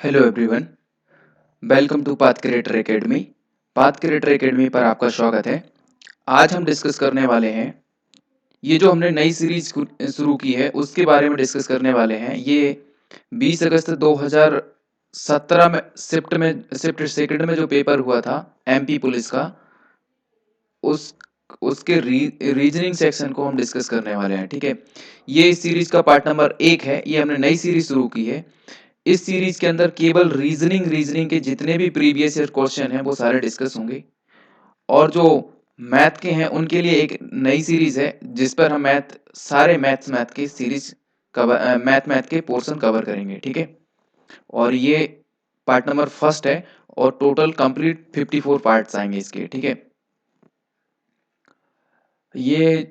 Hello everyone, welcome to Path Creator Academy. Path Creator Academy पर आपका स्वागत है। आज हम डिस्कस करने वाले हैं, ये जो हमने नई सीरीज शुरू की है उसके बारे में डिस्कस करने वाले हैं। ये 20 अगस्त 2017 में शिफ्ट सेकंड में जो पेपर हुआ था एमपी पुलिस का, उस उसके रीजनिंग सेक्शन को हम डिस्कस करने वाले हैं। ठीक है, ये इस सीरीज का पार्ट नंबर 1 है। ये हमने नई सीरीज शुरू की है। इस सीरीज के अंदर केवल रीजनिंग के जितने भी प्रीवियस ईयर क्वेश्चन हैं वो सारे डिस्कस होंगे, और जो मैथ के हैं उनके लिए एक नई सीरीज है जिस पर हम मैथ के सीरीज कवर मैथ के पोर्शन कवर करेंगे। ठीक है, और ये पार्ट नंबर फर्स्ट है और टोटल कंप्लीट 54 पार्ट्स आएंगे इसके। ठीक है, ये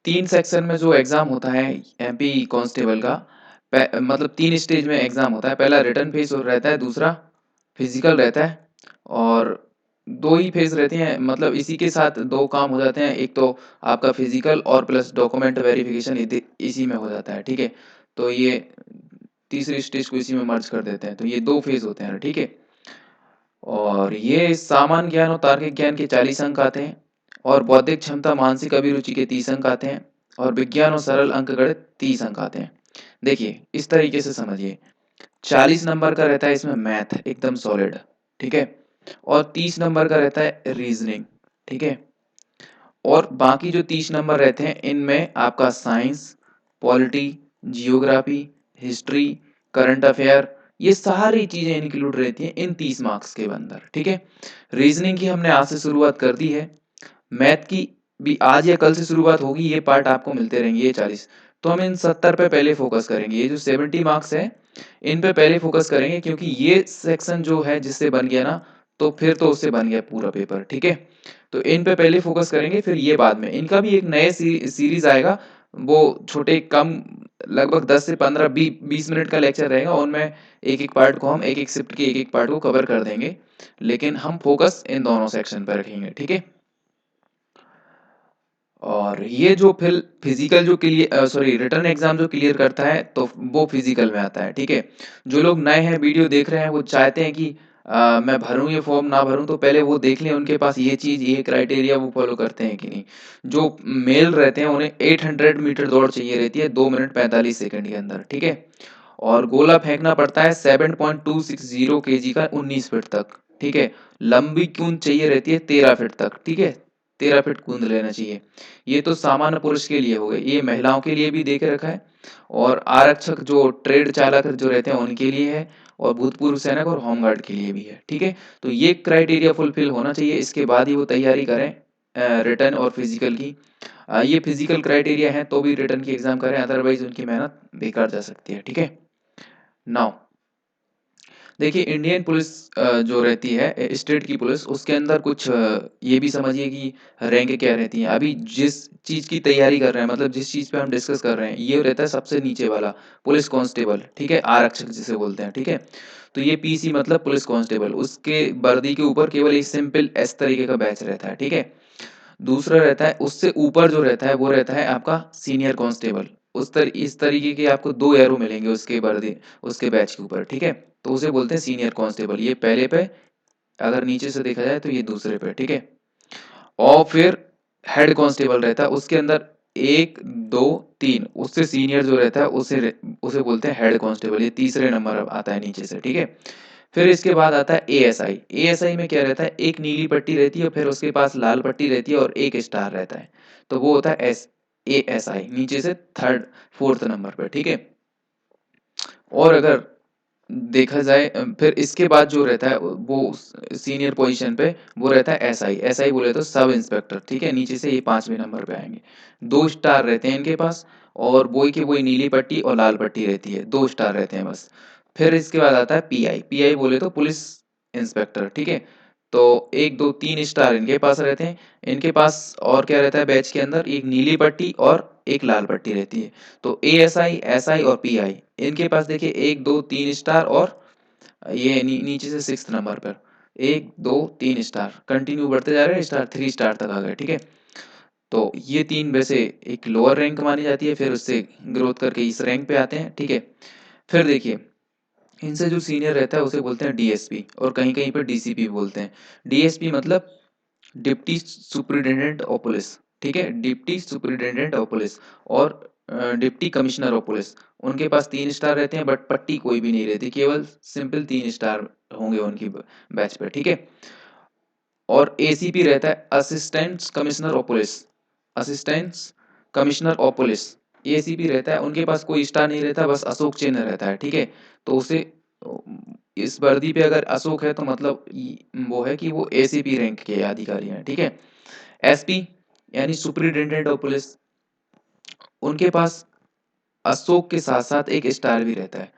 3 सेक्शन में जो एग्जाम होता है एमपी कांस्टेबल का, मतलब 3 स्टेज में एग्जाम होता है। पहला रिटन फेज रहता है, दूसरा फिजिकल रहता है, और 2 ही फेज रहते हैं। मतलब इसी के साथ 2 काम हो जाते हैं, एक तो आपका फिजिकल और प्लस डॉक्यूमेंट वेरिफिकेशन इसी में हो जाता है। ठीक है, तो ये तीसरी स्टेज को इसी में मर्ज कर देते हैं, तो ये 2 फेज होते हैं। ठीक है, और ये सामान्य ज्ञान और तार्किक ज्ञान के 40 अंक आते हैं, और बौद्धिक क्षमता मानसिक अभिरुचि के 30 अंक आते हैं, और विज्ञान और सरल अंकगणित 30 अंक आते हैं। देखिए इस तरीके से समझिए, 40 नंबर का रहता है इसमें मैथ एकदम सॉलिड। ठीक है, और 30 नंबर का रहता है रीजनिंग। ठीक है, और बाकी जो 30 नंबर रहते हैं इनमें आपका science, polity, geography, history, current affair, ये सारी चीजें इंक्लूड रहती हैं इन 30 मार्क्स के अंदर। ठीक है, रीजनिंग की हमने आज से शुरुआत कर दी है, मैथ की भी आज या कल से शुरुआत होगी। ये पार्ट आपको मिलते रहेंगे, ये 40। तो हम इन 70 पे पहले फोकस करेंगे। ये जो 70 मार्क्स है इन पे पहले फोकस करेंगे, क्योंकि ये सेक्शन जो है जिससे बन गया ना, तो फिर तो उससे बन गया पूरा पेपर। ठीक है, तो इन पे पहले फोकस करेंगे, फिर ये बाद में। इनका भी एक नए सीरीज आएगा, वो छोटे कम, लगभग 10 से 15 20 मिनट का लेक्चर रहेगा। उनमें एक एक पार्ट को हम एक एक शिफ्ट के एक एक पार्ट को कवर कर देंगे, लेकिन हम फोकस इन दोनों सेक्शन पर रखेंगे। ठीक है, और ये जो फिर फिजिकल जो क्लियर सॉरी रिटर्न एग्जाम जो क्लियर करता है तो वो फिजिकल में आता है। ठीक है, जो लोग नए हैं वीडियो देख रहे हैं वो चाहते हैं कि मैं भरूं ये फॉर्म ना भरूं, तो पहले वो देख लें उनके पास ये चीज ये क्राइटेरिया वो फॉलो करते हैं कि नहीं। जो मेल रहते हैं उन्हें 800 मीटर दौड़ चाहिए रहती है 2 मिनट 45 सेकंड के अंदर। ठीक है, और गोला फेंकना पड़ता है 7.260 केजी का 19 फीट तक। ठीक है, लंबी कूंद चाहिए रहती है 13 फीट तक। ठीक है, 13 फीट कूंद लेना चाहिए। ये तो सामान्य पुरुष के लिए हो गए, ये महिलाओं के लिए भी देख रखा है, और आरक्षक जो ट्रेड चालक जो रहते हैं उनके लिए है, और भूतपूर्व सैनिक और होमगार्ड के लिए भी है। ठीक है, तो ये क्राइटेरिया फुलफिल होना चाहिए, इसके बाद ही वो तैयारी करें रिटर्न और फिजिकल की। ये फिजिकल क्राइटेरिया है तो भी रिटर्न की एग्जाम करें, अदरवाइज उनकी मेहनत बेकार जा सकती है। ठीक है, नाउ देखिए इंडियन पुलिस जो रहती है स्टेट की पुलिस, उसके अंदर कुछ ये भी समझिए कि रैंक क्या रहती है। अभी जिस चीज की तैयारी कर रहे हैं, मतलब जिस चीज पे हम डिस्कस कर रहे हैं, ये रहता है सबसे नीचे वाला पुलिस कांस्टेबल। ठीक है, आरक्षक जिसे बोलते हैं। ठीक है, तो ये पीसी मतलब पुलिस कांस्टेबल, उसके वर्दी के ऊपर केवल एक सिंपल एस तरीके का बैच रहता है। ठीक है, दूसरा रहता है, उससे ऊपर जो रहता है वो रहता है आपका सीनियर कांस्टेबल। इस तरीके के आपको 2 एरो मिलेंगे उसके वर्दी, उसके बैच के ऊपर। ठीक है, तो उसे बोलते हैं सीनियर कांस्टेबल। ये पहले पे, अगर नीचे से देखा जाए तो ये दूसरे पे। ठीक है, और फिर हेड कांस्टेबल रहता है, उसके अंदर 1 2 3, उससे सीनियर जो रहता है उसे उसे बोलते हैं हेड कांस्टेबल। ये तीसरे नंबर आता है नीचे से। ठीक है, फिर इसके बाद आता है एएसआई। एएसआई में क्या रहता है, एक नीली पट्टी रहती है और फिर उसके पास लाल पट्टी रहती है और एक स्टार रहता है, तो वो होता है एस एएसआई, नीचे से थर्ड फोर्थ नंबर पर। ठीक है, और अगर देखा जाए फिर इसके बाद जो रहता है वो सीनियर पोजीशन पे वो रहता है एसआई। एसआई बोले तो सब इंस्पेक्टर। ठीक है, नीचे से ये 5वें नंबर पे आएंगे। 2 स्टार रहते हैं इनके पास, और वही की वही नीली पट्टी और लाल पट्टी रहती है, 2 स्टार रहते हैं बस। फिर इसके बाद आता है पीआई। पीआई बोले तो पुलिस इंस्पेक्टर। ठीक है, तो 1 2 3 स्टार इनके पास रहते हैं। इनके पास और क्या रहता है बैच के अंदर, एक नीली पट्टी और एक लाल पट्टी रहती है। तो एएसआई, एसआई और पीआई, इनके पास देखिए 1 2 3 स्टार, और ये नीचे से 6th नंबर पर 1 2 3 स्टार कंटिन्यू बढ़ते जा रहे हैं, स्टार 3 स्टार तक आ गए। ठीक है, तो ये 3 वैसे एक लोअर रैंक मानी जाती है, फिर उससे ग्रोथ करके इस रैंक पे आते हैं। ठीक है, फिर देखिए इनसे जो सीनियर रहता है उसे बोलते हैं डीएसपी, और कहीं-कहीं पे डीसीपी भी बोलते हैं। डीएसपी मतलब डिप्टी सुपरिटेंडेंट ऑफ पुलिस, ठीक है? डिप्टी सुपरिटेंडेंट ऑफ पुलिस और डिप्टी कमिश्नर ऑफ पुलिस। उनके पास 3 स्टार रहते हैं, बट पट्टी कोई भी नहीं रहती, केवल सिंपल 3 स्टार होंगे उनकी बैच पे, ठीक है? और एसीपी रहता है assistant commissioner of police, assistant commissioner of police. ACP रहता है, उनके पास कोई स्टार नहीं रहता, बस अशोक चिन्ह रहता है, ठीक है? तो उसे इस वर्दी पे अगर अशोक है तो मतलब वो है कि वो एसीपी रैंक के अधिकारी हैं, ठीक है? एसपी यानी सुपरिटेंडेंट ऑफ पुलिस, उनके पास अशोक के साथ साथ एक स्टार भी रहता है,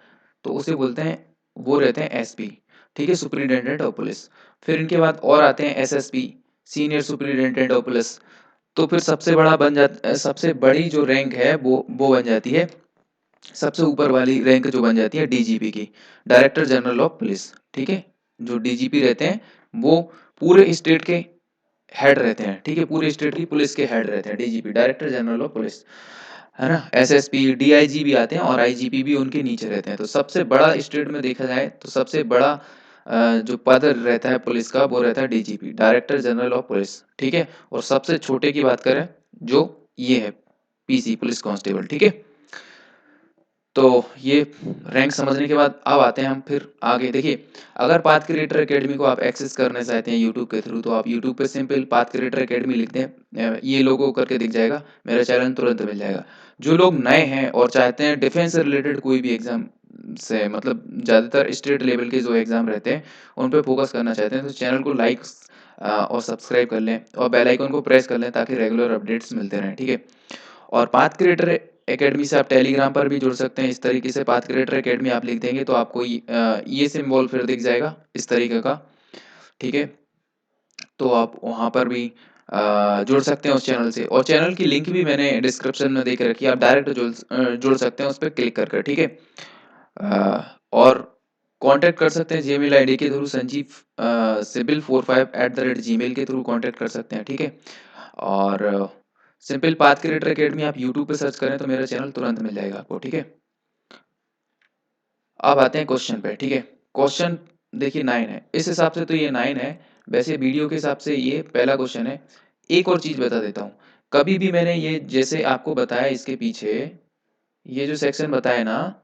तो उसे बोलते हैं, वो रहते हैं एसपी, ठीक है? Superintendent of police. फिर इनके बाद और आते हैं SSP, senior superintendent of police. तो फिर सबसे बड़ी जो रैंक है वो बन जाती है, सबसे ऊपर वाली रैंक जो बन जाती है डीजीपी की, डायरेक्टर जनरल ऑफ पुलिस, ठीक है? जो डीजीपी रहते हैं वो पूरे स्टेट के हेड रहते हैं, ठीक है? पूरे स्टेट की पुलिस के हेड रहते हैं DGP, director general of police, है ना? एसएसपी, डीआईजी भी आते हैं और आईजीपी भी उनके नीचे रहते हैं। तो सबसे बड़ा स्टेट में देखा जाए तो सबसे बड़ा जो पद रहता है पुलिस का वो रहता है DGP, director general of police, ठीक है? और सबसे छोटे की बात करें जो ये है पीसी, पुलिस कांस्टेबल, ठीक है? तो ये रैंक समझने के बाद अब आते हैं हम फिर आगे। देखिए, अगर पाथ क्रिएटर एकेडमी को आप एक्सेस करना चाहते हैं यूट्यूब के थ्रू, तो आप यूट्यूब पे सिंपल पाथ क्रिएटर एकेडमी लिख दें, ये लोगो करके दिख जाएगा, मेरा चैनल तुरंत मिल जाएगा। जो लोग नए हैं और चाहते हैं डिफेंस से रिलेटेड कोई भी एग्जाम से, मतलब ज़्यादातर स्टेट लेवल के जो एग्जाम रहते हैं उन पे फोकस करना चाहते हैं, तो चैनल को लाइक और सब्सक्राइब कर लें और बेल आइकन को प्रेस कर लें ताकि रेगुलर अपडेट्स मिलते रहें, ठीक है? और पाथ क्रिएटर एकेडमी से आप टेलीग्राम पर भी जुड़ सकते हैं। इस तरीके से पाथ क्रिएटर एकेडमी आप लिख देंगे तो आपको ये सिंबल फिर दिख जाएगा इस तरीके का, ठीक है? तो आप वहाँ पर भी जुड़ सकते हैं उस चैनल से, और चैनल की लिंक भी मैंने डिस्क्रिप्शन में दे के रखी है, आप डायरेक्ट जुड़ सकते हैं उस पे क्लिक कर, ठीक है? और कॉन्टैक्ट कर सकते हैं जीमेल आईडी के थ्रू, संजीव sibil45@gmail के थ्रू कॉन्टैक्ट कर सकते हैं, ठीक है? और सिंपल पाथ क्रिएटर एकेडमी आप यूट्यूब पे सर्च करें तो मेरा चैनल तुरंत मिल जाएगा आपको, ठीक है? अब आते हैं क्वेश्चन पे, ठीक है? क्वेश्चन देखिए 9 है, इस हिसाब से तो ये 9 है, वैसे वीडियो के हिसाब से ये पहला क्वेश्चन है। एक और चीज़ बता देता हूँ, कभी भी मैंने ये जैसे आपको बताया इसके पीछे, ये जो सेक्शन बताया ना,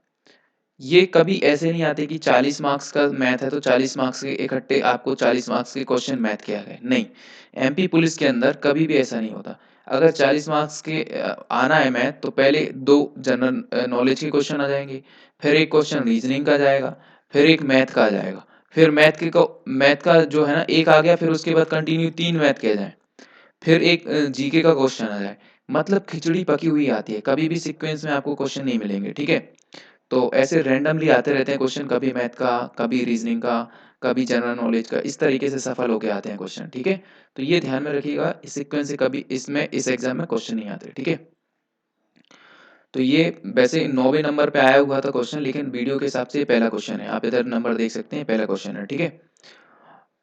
ये कभी ऐसे नहीं आते कि 40 मार्क्स का मैथ है तो 40 मार्क्स के इकट्ठे आपको 40 मार्क्स के क्वेश्चन मैथ के आ गए, नहीं। एमपी पुलिस के अंदर कभी भी ऐसा नहीं होता। अगर 40 मार्क्स के आना है मैथ तो पहले 2 जनरल नॉलेज के क्वेश्चन आ जाएंगे, फिर एक क्वेश्चन रीजनिंग का जाएगा, फिर एक मैथ का आ जाएगा, फिर मैथ का जो है ना एक आ गया, फिर उसके बाद कंटिन्यू 3 मैथ के आ जाए, फिर एक जीके का क्वेश्चन आ जाए। मतलब खिचड़ी पकी हुई आती है, कभी भी सीक्वेंस में आपको क्वेश्चन नहीं मिलेंगे, ठीक है? तो ऐसे रैंडमली आते रहते हैं क्वेश्चन, कभी मैथ का, कभी रीजनिंग का, कभी जनरल नॉलेज का, इस तरीके से सफल होके आते हैं क्वेश्चन, ठीक है? तो ये ध्यान में रखिएगा, इस सीक्वेंस से कभी इसमें इस एग्जाम में क्वेश्चन नहीं आते, ठीक है? तो ये वैसे 9वें नंबर पे आया हुआ था क्वेश्चन, लेकिन वीडियो के हिसाब से ये पहला क्वेश्चन है, आप इधर नंबर देख सकते हैं, पहला क्वेश्चन है, ठीक है?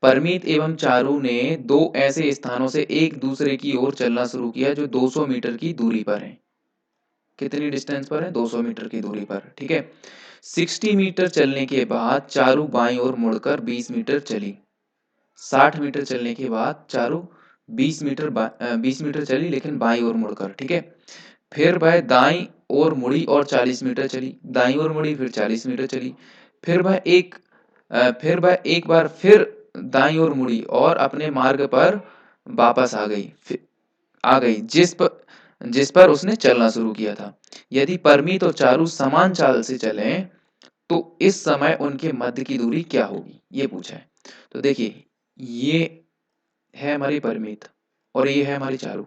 परमीत एवं चारू ने 2 ऐसे स्थानों से एक दूसरे की ओर चलना शुरू किया जो 200 मीटर की दूरी पर हैं। कितनी डिस्टेंस पर है? 200 मीटर की दूरी पर, ठीक है? 60 मीटर चलने के बाद चारू बाईं ओर मुड़कर 20 मीटर चली। 60 मीटर चलने के बाद चारू 20 मीटर चली लेकिन बाईं ओर मुड़कर, ठीक है? फिर वह दाईं ओर मुड़ी और 40 मीटर चली, दाईं ओर मुड़ी फिर 40 मीटर चली। फिर फिर वह एक बार फिर दाईं ओर मुड़ी और अपने मार्ग पर वापस आ गई जिस पर उसने चलना शुरू किया था। यदि परमीत और चारू समान चाल से चलें तो इस समय उनके मध्य की दूरी क्या होगी, ये पूछा है। तो देखिए, ये है हमारी परमीत और ये है हमारी चारू,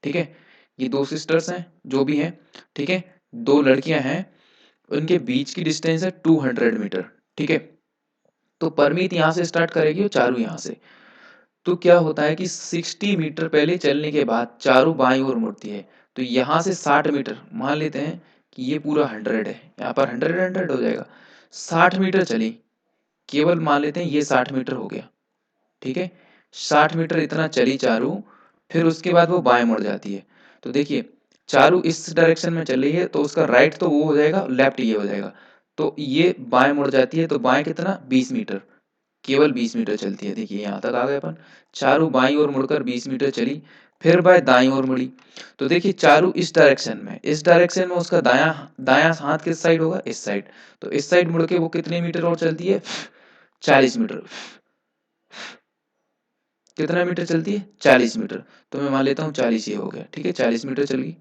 ठीक है? ये 2 सिस्टर्स हैं, जो भी हैं, ठीक है? 2 लड़कियां हैं, उनके बीच की डिस्टेंस है 200 मीटर, ठीक है? तो परमीत यहाँ से स्टार्ट करेगी और चारू यहाँ से। तो क्या होता है कि 60 मीटर पहले चलने के बाद चारों बाईं ओर मुड़ती है, तो यहाँ से 60 मीटर मान लेते हैं कि ये पूरा 100 है, यहाँ पर 100 हो जाएगा। 60 मीटर चली, केवल मान लेते हैं ये 60 मीटर हो गया, ठीक है? 60 मीटर इतना चली चारू, फिर उसके बाद वो बाएं मुड़ जाती है। तो देखिए, चारू इस डायरेक्शन में चल रही है तो उसका राइट तो वो हो जाएगा, लेफ्ट ये हो जाएगा। तो ये बाएं मुड़ जाती है, तो बाएं कितना 20 मीटर, केवल 20 मीटर चलती है। देखिए यहाँ तक आ गए अपन, चारू बाईं ओर मुड़कर 20 मीटर चली, फिर बाएं दाईं ओर मुड़ी। तो देखिए चारू इस डायरेक्शन में उसका दायां दायां हाथ किस साइड होगा, इस साइड। तो इस साइड मुड़ के वो कितने मीटर और चलती है, 40 मीटर। कितना मीटर चलती है, 40 मीटर। तो मैं मान लेता हूँ 40 ये हो गया, ठीक है, 40 मीटर चल गई।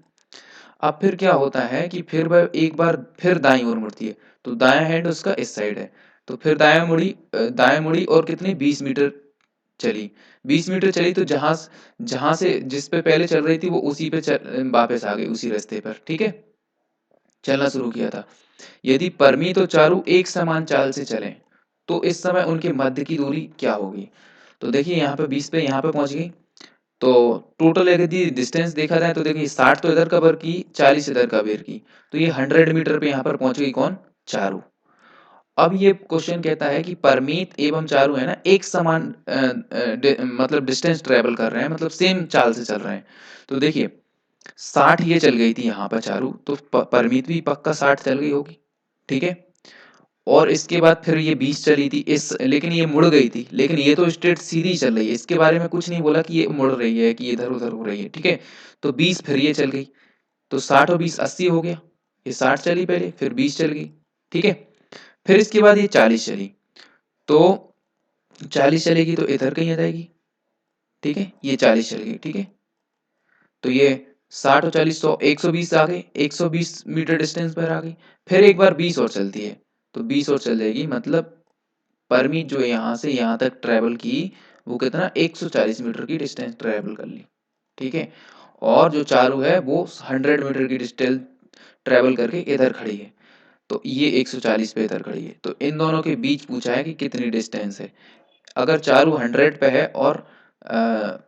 अब फिर क्या होता है कि फिर वह एक बार फिर दाईं ओर मुड़ती है, तो दायां हैंड उसका इस साइड है, तो फिर दायां मुड़ी और कितनी 20 मीटर चली। 20 मीटर चली तो जहां से जिस पे पहले चल रही थी वो उसी पे वापस आ गई, उसी रास्ते पर, ठीक है, चलना शुरू किया था। यदि परमी तो चारू एक समान चाल से चलें, तो इस समय उनके मध्य की दूरी क्या होगी। तो देखिए यहाँ पे 20 पे यहाँ पे पहुंच गई, तो टोटल यदि डिस्टेंस देखा जाए तो देखिए 60 तो इधर कवर की, 40 इधर कवर की, तो ये 100 मीटर पे यहाँ पर पहुंच गई कौन, चारू। अब ये क्वेश्चन कहता है कि परमीत एवं चारू है ना एक समान मतलब डिस्टेंस ट्रेवल कर रहे हैं, मतलब सेम चाल से चल रहे हैं। तो देखिए 60 ये चल गई थी यहाँ पर चारू, तो परमीत भी पक्का 60 चल गई होगी, ठीक है। और इसके बाद फिर ये 20 चली थी इस, लेकिन ये मुड़ गई थी, लेकिन ये तो स्ट्रेट सीधी चल रही है, इसके बारे में कुछ नहीं बोला कि ये मुड़ रही है कि इधर उधर हो रही है, ठीक है। तो 20 फिर ये चल गई, तो 60 और 20 80 हो गया। ये 60 चली पहले, फिर 20 चल गई, ठीक है। फिर इसके बाद ये 40 चली, तो 40 चलेगी तो इधर कहीं आ जाएगी, ठीक है, ये 40 चल गई, ठीक है। तो ये 60 और 40 100 120 आ गए, 120 मीटर डिस्टेंस पर आ गई। फिर एक बार 20 और चलती है, तो 20 और चल जाएगी, मतलब परमीत जो यहाँ से यहाँ तक ट्रेवल की, वो कितना 140 मीटर की डिस्टेंस ट्रेवल कर ली, ठीक है। और जो चारू है वो 100 मीटर की डिस्टेंस ट्रेवल करके इधर खड़ी है, तो ये 140 पे इधर खड़ी है। तो इन दोनों के बीच पूछा है कि कितनी डिस्टेंस है। अगर चारू 100 पे है और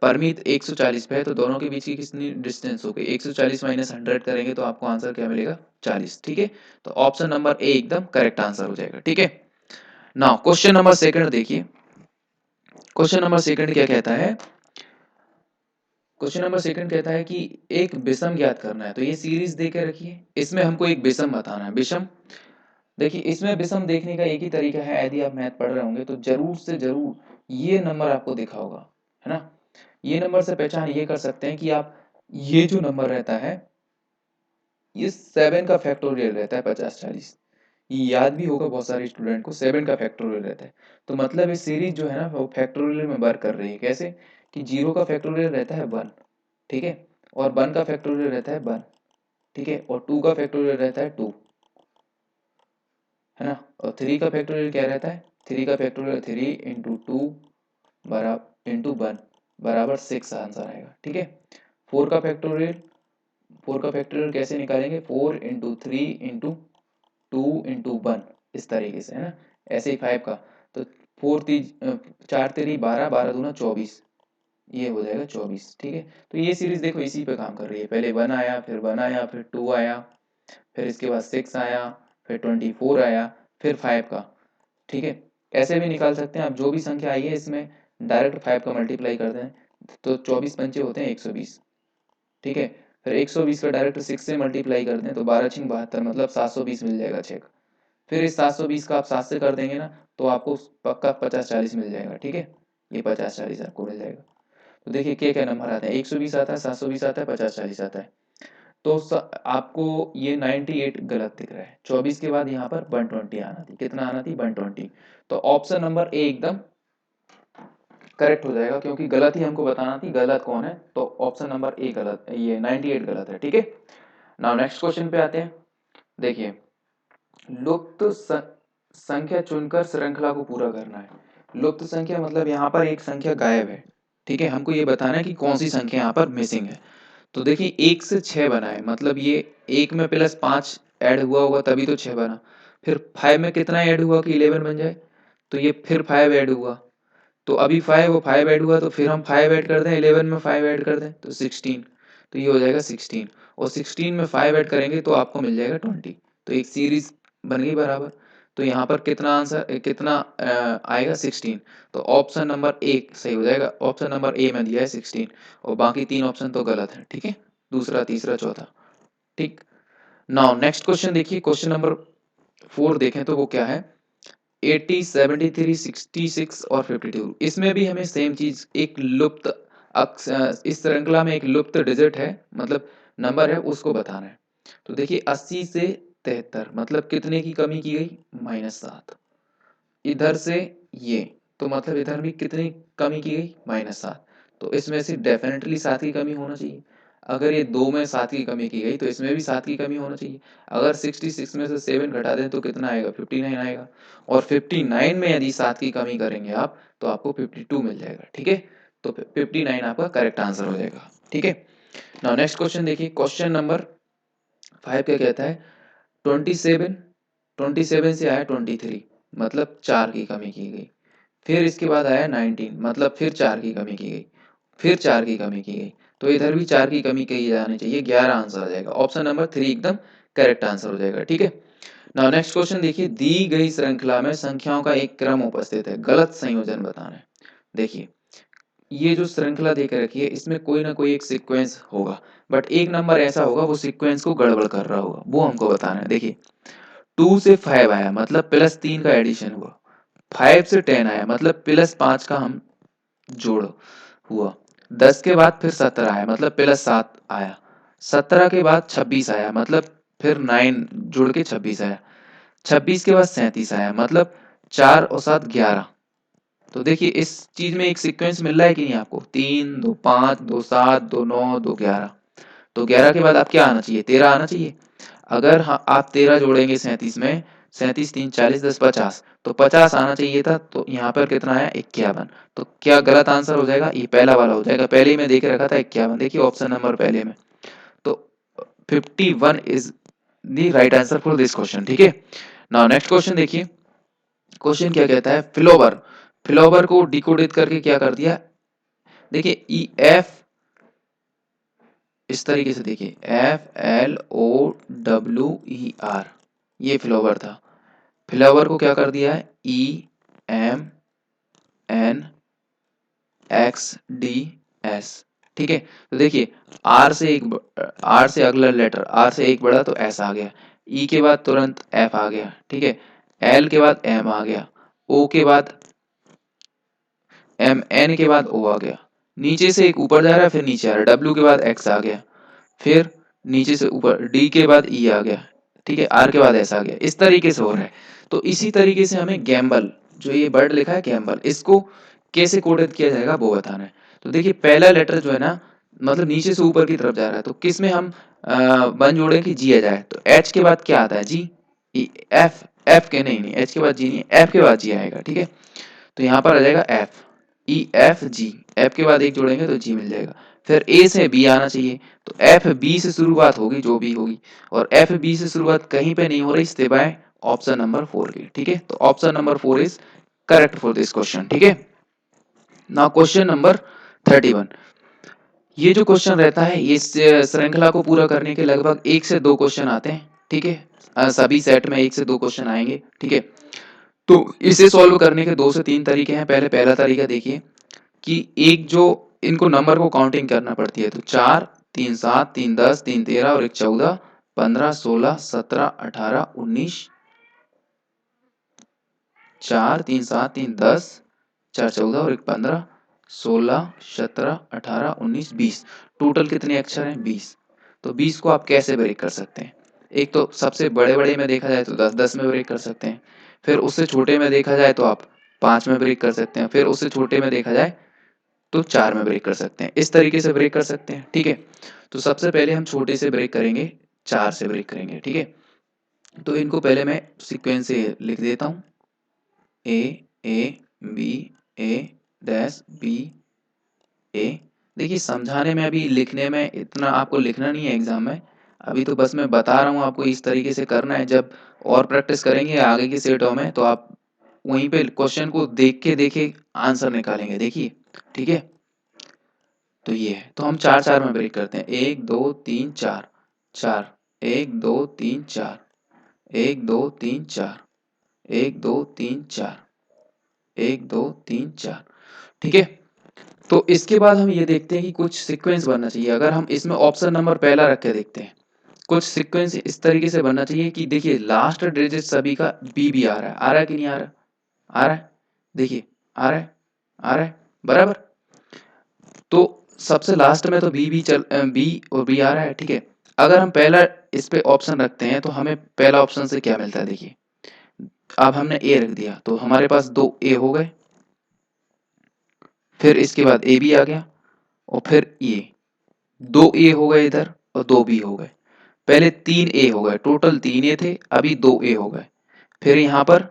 परमीत 140 पे है, तो दोनों के बीच की कितनी डिस्टेंस हो गई, 140 माइनस 100 करेंगे तो आपको आंसर क्या मिलेगा, 40, ठीक है। तो ऑप्शन नंबर ए एकदम करेक्ट आंसर हो जाएगा, ठीक है। नाउ क्वेश्चन नंबर सेकंड देखिए, क्वेश्चन नंबर सेकंड क्या कहता है, क्वेश्चन नंबर सेकंड कहता है कि एक विषम ज्ञात करना है। तो ये सीरीज दे के रखिए, इसमें हमको एक विषम बताना है। विषम, देखिए इसमें विषम देखने का एक ही तरीका है, यदि आप मैथ पढ़ रहे होंगे तो जरूर से जरूर ये नंबर आपको दिखा होगा, है ना। ये नंबर से पहचान ये कर सकते हैं कि आप, ये जो नंबर रहता है ये 7 का फैक्टोरियल रहता है, 50 40, ये याद भी होगा बहुत सारे स्टूडेंट को, 7 का फैक्टोरियल रहता है। तो मतलब ये सीरीज जो है ना वो फैक्टोरियल में वर्क कर रही है, कैसे कि 0 का फैक्टोरियल रहता है 1, ठीक है, और 1 का फैक्टोरियल रहता है 1, ठीक है, और 2 का फैक्टोरियल रहता है 2, है ना। और 3 का फैक्टोरियल क्या रहता है, 3 का फैक्टोरियल 3 इंटू 2 बराबर इंटू 1 बराबर 6 आंसर आएगा, ठीक है। 4 का फैक्टोरियल, 4 का फैक्टोरियल कैसे निकालेंगे, 4 इंटू 3 इंटू 2 इंटू 1, इस तरीके से, है ना। ऐसे ही 5 का, तो 4 3 12 12 दूना 24, ये हो जाएगा 24, ठीक है। तो ये सीरीज देखो इसी पे काम कर रही है, पहले 1 आया, फिर 1 आया, फिर 2 आया, फिर इसके बाद 6 आया, फिर 24 आया, फिर 5 का, ठीक है। ऐसे भी निकाल सकते हैं आप, जो भी संख्या आई है इसमें डायरेक्ट 5 का मल्टीप्लाई कर दें, तो 24 पंचे होते हैं 120, ठीक है। फिर 120 का डायरेक्ट 6 से मल्टीप्लाई कर दें तो 12 छिंग 72, मतलब 720 मिल जाएगा छेक। फिर इस 720 का आप 7 से कर देंगे ना, तो आपको पक्का 50 40 मिल जाएगा, ठीक है। ये 50 40 आपको मिल जाएगा। तो देखिए क्या क्या नंबर आते हैं, 120 आता है, 720 आता है, 50 40 आता है। तो आपको ये 98 गलत दिख रहा है, 24 के बाद यहाँ पर 120 आना थी, कितना आना थी 120। तो ऑप्शन नंबर ए एकदम करेक्ट हो जाएगा, क्योंकि गलत ही हमको बताना थी, गलत कौन है, तो ऑप्शन नंबर ए गलत, ये 98 गलत है, ठीक है। नाउ नेक्स्ट क्वेश्चन पे आते हैं। देखिए लुप्त संख्या चुनकर श्रृंखला को पूरा करना है। लुप्त संख्या मतलब यहाँ पर एक संख्या गायब है, ठीक है, हमको ये बताना है कि कौन सी संख्या यहाँ पर मिसिंग है। तो देखिए 1 से 6 बना है, मतलब ये 1 में प्लस 5 ऐड हुआ होगा तभी तो 6 बना। फिर 5 में कितना ऐड हुआ कि 11 बन जाए, तो ये फिर 5 ऐड हुआ, तो अभी 5 वो 5 ऐड हुआ, तो फिर हम 5 ऐड कर दें, 11 में 5 ऐड कर दें तो 16, तो ये हो जाएगा 16, और 16 में 5 ऐड करेंगे तो आपको मिल जाएगा 20। तो एक सीरीज बन गई बराबर। तो यहाँ पर कितना आंसर कितना आएगा 16, तो ऑप्शन नंबर ए सही हो जाएगा, ऑप्शन नंबर ए में दिया है 16, और बाकी 3 ऑप्शन तो गलत है, ठीक है, दूसरा तीसरा चौथा, ठीक। नाउ नेक्स्ट क्वेश्चन देखिए, क्वेश्चन नंबर 4 देखें तो वो क्या है 80, 73, 66 और 52। इसमें भी हमें सेम चीज एक लुप्त इस श्रृंखला में एक लुप्त डिजिट है, मतलब नंबर है, उसको बताना है। तो देखिए 80 से 73 मतलब कितने की कमी की गई, -7। इधर से ये, तो मतलब इधर भी कितनी कमी की गई, -7। तो इसमें से डेफिनेटली 7 की कमी होना चाहिए। अगर ये 2 में 7 की कमी की गई तो इसमें भी 7 की कमी होना चाहिए। अगर 66 में से 7 घटा दें तो कितना आएगा, 59 आएगा। और 59 में यदि 7 की कमी करेंगे आप तो आपको 52 मिल जाएगा, ठीक है। तो 59 आपका करेक्ट आंसर हो जाएगा, ठीक है। नाउ नेक्स्ट क्वेश्चन देखिए, क्वेश्चन नंबर 5 क्या कहता है 27, 27 से आया 23 मतलब 4 की कमी की गई। फिर इसके बाद आया 19 मतलब फिर 4 की कमी की गई, फिर 4 की कमी की गई। तो इधर भी 4 की कमी की जानी चाहिए, 11 आंसर आ जाएगा। ऑप्शन नंबर 3 एकदम करेक्ट आंसर हो जाएगा, ठीक है। नाउ नेक्स्ट क्वेश्चन देखिए, दी गई श्रृंखला में संख्याओं का एक क्रम उपस्थित है, गलत संयोजन बताना है। देखिए ये जो श्रृंखला दे के रखी है इसमें कोई ना कोई एक सीक्वेंस होगा, बट एक नंबर ऐसा होगा वो सीक्वेंस को गड़बड़ कर रहा होगा, वो हमको बताना है। देखिए 2 से 5 आया मतलब +3 का एडिशन हुआ, 5 से 10 आया मतलब +5 का हम जोड़ हुआ, 10 के बाद फिर 17 आया मतलब +7 आया, 17 के बाद 26 आया मतलब फिर 9 जुड़ के 26 आया, 26 के बाद 37 आया मतलब 4 और 7 11। तो देखिए इस चीज में एक सीक्वेंस मिल रहा है कि नहीं आपको, 3 2 5 2 7 2 9 2 11। तो 11 के बाद आप क्या आना चाहिए, 13 आना चाहिए। अगर हाँ आप 13 जोड़ेंगे 37 में, 37 3 40 10 50, तो 50 आना चाहिए था, तो यहाँ पर कितना आया 51। तो क्या गलत आंसर हो जाएगा, ये पहला वाला हो जाएगा, पहले ही मैं देख रखा था 51, देखिए ऑप्शन नंबर पहले में। तो 51 is the right answer for this question, ठीक है। नाउ नेक्स्ट क्वेश्चन देखिए, क्वेश्चन क्या कहता है, फ्लोवर, फ्लोवर को डिकोडेड करके क्या कर दिया। देखिए ई एफ, इस तरीके से देखिए FLOWER, ये फ्लोवर था। फ्लावर को क्या कर दिया है EMNXDS, ठीक है। तो देखिए आर से अगला लेटर, आर से एक बढ़ा तो एस आ गया, ई के बाद तुरंत एफ आ गया, ठीक है, एल के बाद एम आ गया, ओ के बाद एम, एन के बाद ओ आ गया, नीचे से एक ऊपर जा रहा है फिर नीचे आ रहा है, डब्ल्यू के बाद एक्स आ गया, फिर नीचे से ऊपर डी के बाद ई आ गया, ठीक है, आर के बाद एस आ गया, इस तरीके से हो रहा है। तो इसी तरीके से हमें गैम्बल, जो ये वर्ड लिखा है गैम्बल, इसको कैसे कोडेड किया जाएगा वो बताना है। तो देखिए पहला लेटर जो है ना, मतलब नीचे से ऊपर की तरफ जा रहा है, तो किस में हम वन जोड़े कि जी आ जाए, तो एच के बाद क्या आता है जी, एफ, एफ के नहीं नहीं, एच के बाद जी नहीं, एफ के बाद जी आएगा, ठीक है। तो यहाँ पर आ जाएगा एफ, EFG, एफ के बाद एक जोड़ेंगे तो जी मिल जाएगा। फिर ए से बी आना चाहिए, तो एफ बी से शुरुआत होगी जो भी होगी, और एफ बी से शुरुआत कहीं पे नहीं हो रही सिवाय ऑप्शन नंबर 4 की, ठीक है। तो option number 4 is correct for this question, ठीक है। नाउ क्वेश्चन नंबर 31, ये जो क्वेश्चन रहता है इस श्रृंखला को पूरा करने के लगभग 1 से 2 क्वेश्चन आते हैं, ठीक है। सभी सेट में 1 से 2 क्वेश्चन आएंगे, ठीक है। तो इसे सॉल्व करने के 2 से 3 तरीके हैं। पहला तरीका देखिए कि एक जो इनको नंबर को काउंटिंग करना पड़ती है, तो 4 3 7 3 10 3 13 और एक 14 15 16 17 18 19, 4 3 7 3 10 4 14 और एक 15 16 17 18 19 20, टोटल कितने अक्षर हैं 20। तो 20 को आप कैसे ब्रेक कर सकते हैं, एक तो सबसे बड़े बड़े में देखा जाए तो 10 10 में ब्रेक कर सकते हैं, फिर उससे छोटे में देखा जाए तो आप 5 में ब्रेक कर सकते हैं, फिर उससे छोटे में देखा जाए तो 4 में ब्रेक कर सकते हैं, इस तरीके से ब्रेक कर सकते हैं, ठीक है। तो सबसे पहले हम छोटे से ब्रेक करेंगे, 4 से ब्रेक करेंगे, ठीक है। तो इनको पहले मैं सीक्वेंस से लिख देता हूँ, A A B A-B, A। देखिए समझाने में, अभी लिखने में इतना आपको लिखना नहीं है एग्जाम में, अभी तो बस मैं बता रहा हूँ आपको इस तरीके से करना है। जब और प्रैक्टिस करेंगे आगे की सेटों में तो आप वहीं पे क्वेश्चन को देख के देखे आंसर निकालेंगे, देखिए, ठीक है। तो ये है, तो हम 4 4 में ब्रेक करते हैं, 1 2 3 4, 4 1 2 3 4, 1 2 3 4, 1 2 3 4, 1 2 3 4, ठीक है। तो इसके बाद हम ये देखते हैं कि कुछ सीक्वेंस बनना चाहिए। अगर हम इसमें ऑप्शन नंबर पहला रख के देखते हैं, कुछ सीक्वेंस इस तरीके से बनना चाहिए कि देखिए लास्ट डिजिट सभी का बी भी आ रहा है कि नहीं आ रहा, आ रहा है, देखिए आ रहा है, आ रहा है, बराबर। तो सबसे लास्ट में तो बी और बी आ रहा है, ठीक है। अगर हम पहला इस पे ऑप्शन रखते हैं तो हमें पहला ऑप्शन से क्या मिलता है, देखिए अब हमने ए रख दिया तो हमारे पास 2 ए हो गए, फिर इसके बाद ए बी आ गया, और फिर ये 2 ए हो गए इधर और 2 बी हो गए। पहले 3 ए हो गए, टोटल 3 ए थे, अभी 2 ए हो गए, फिर यहाँ पर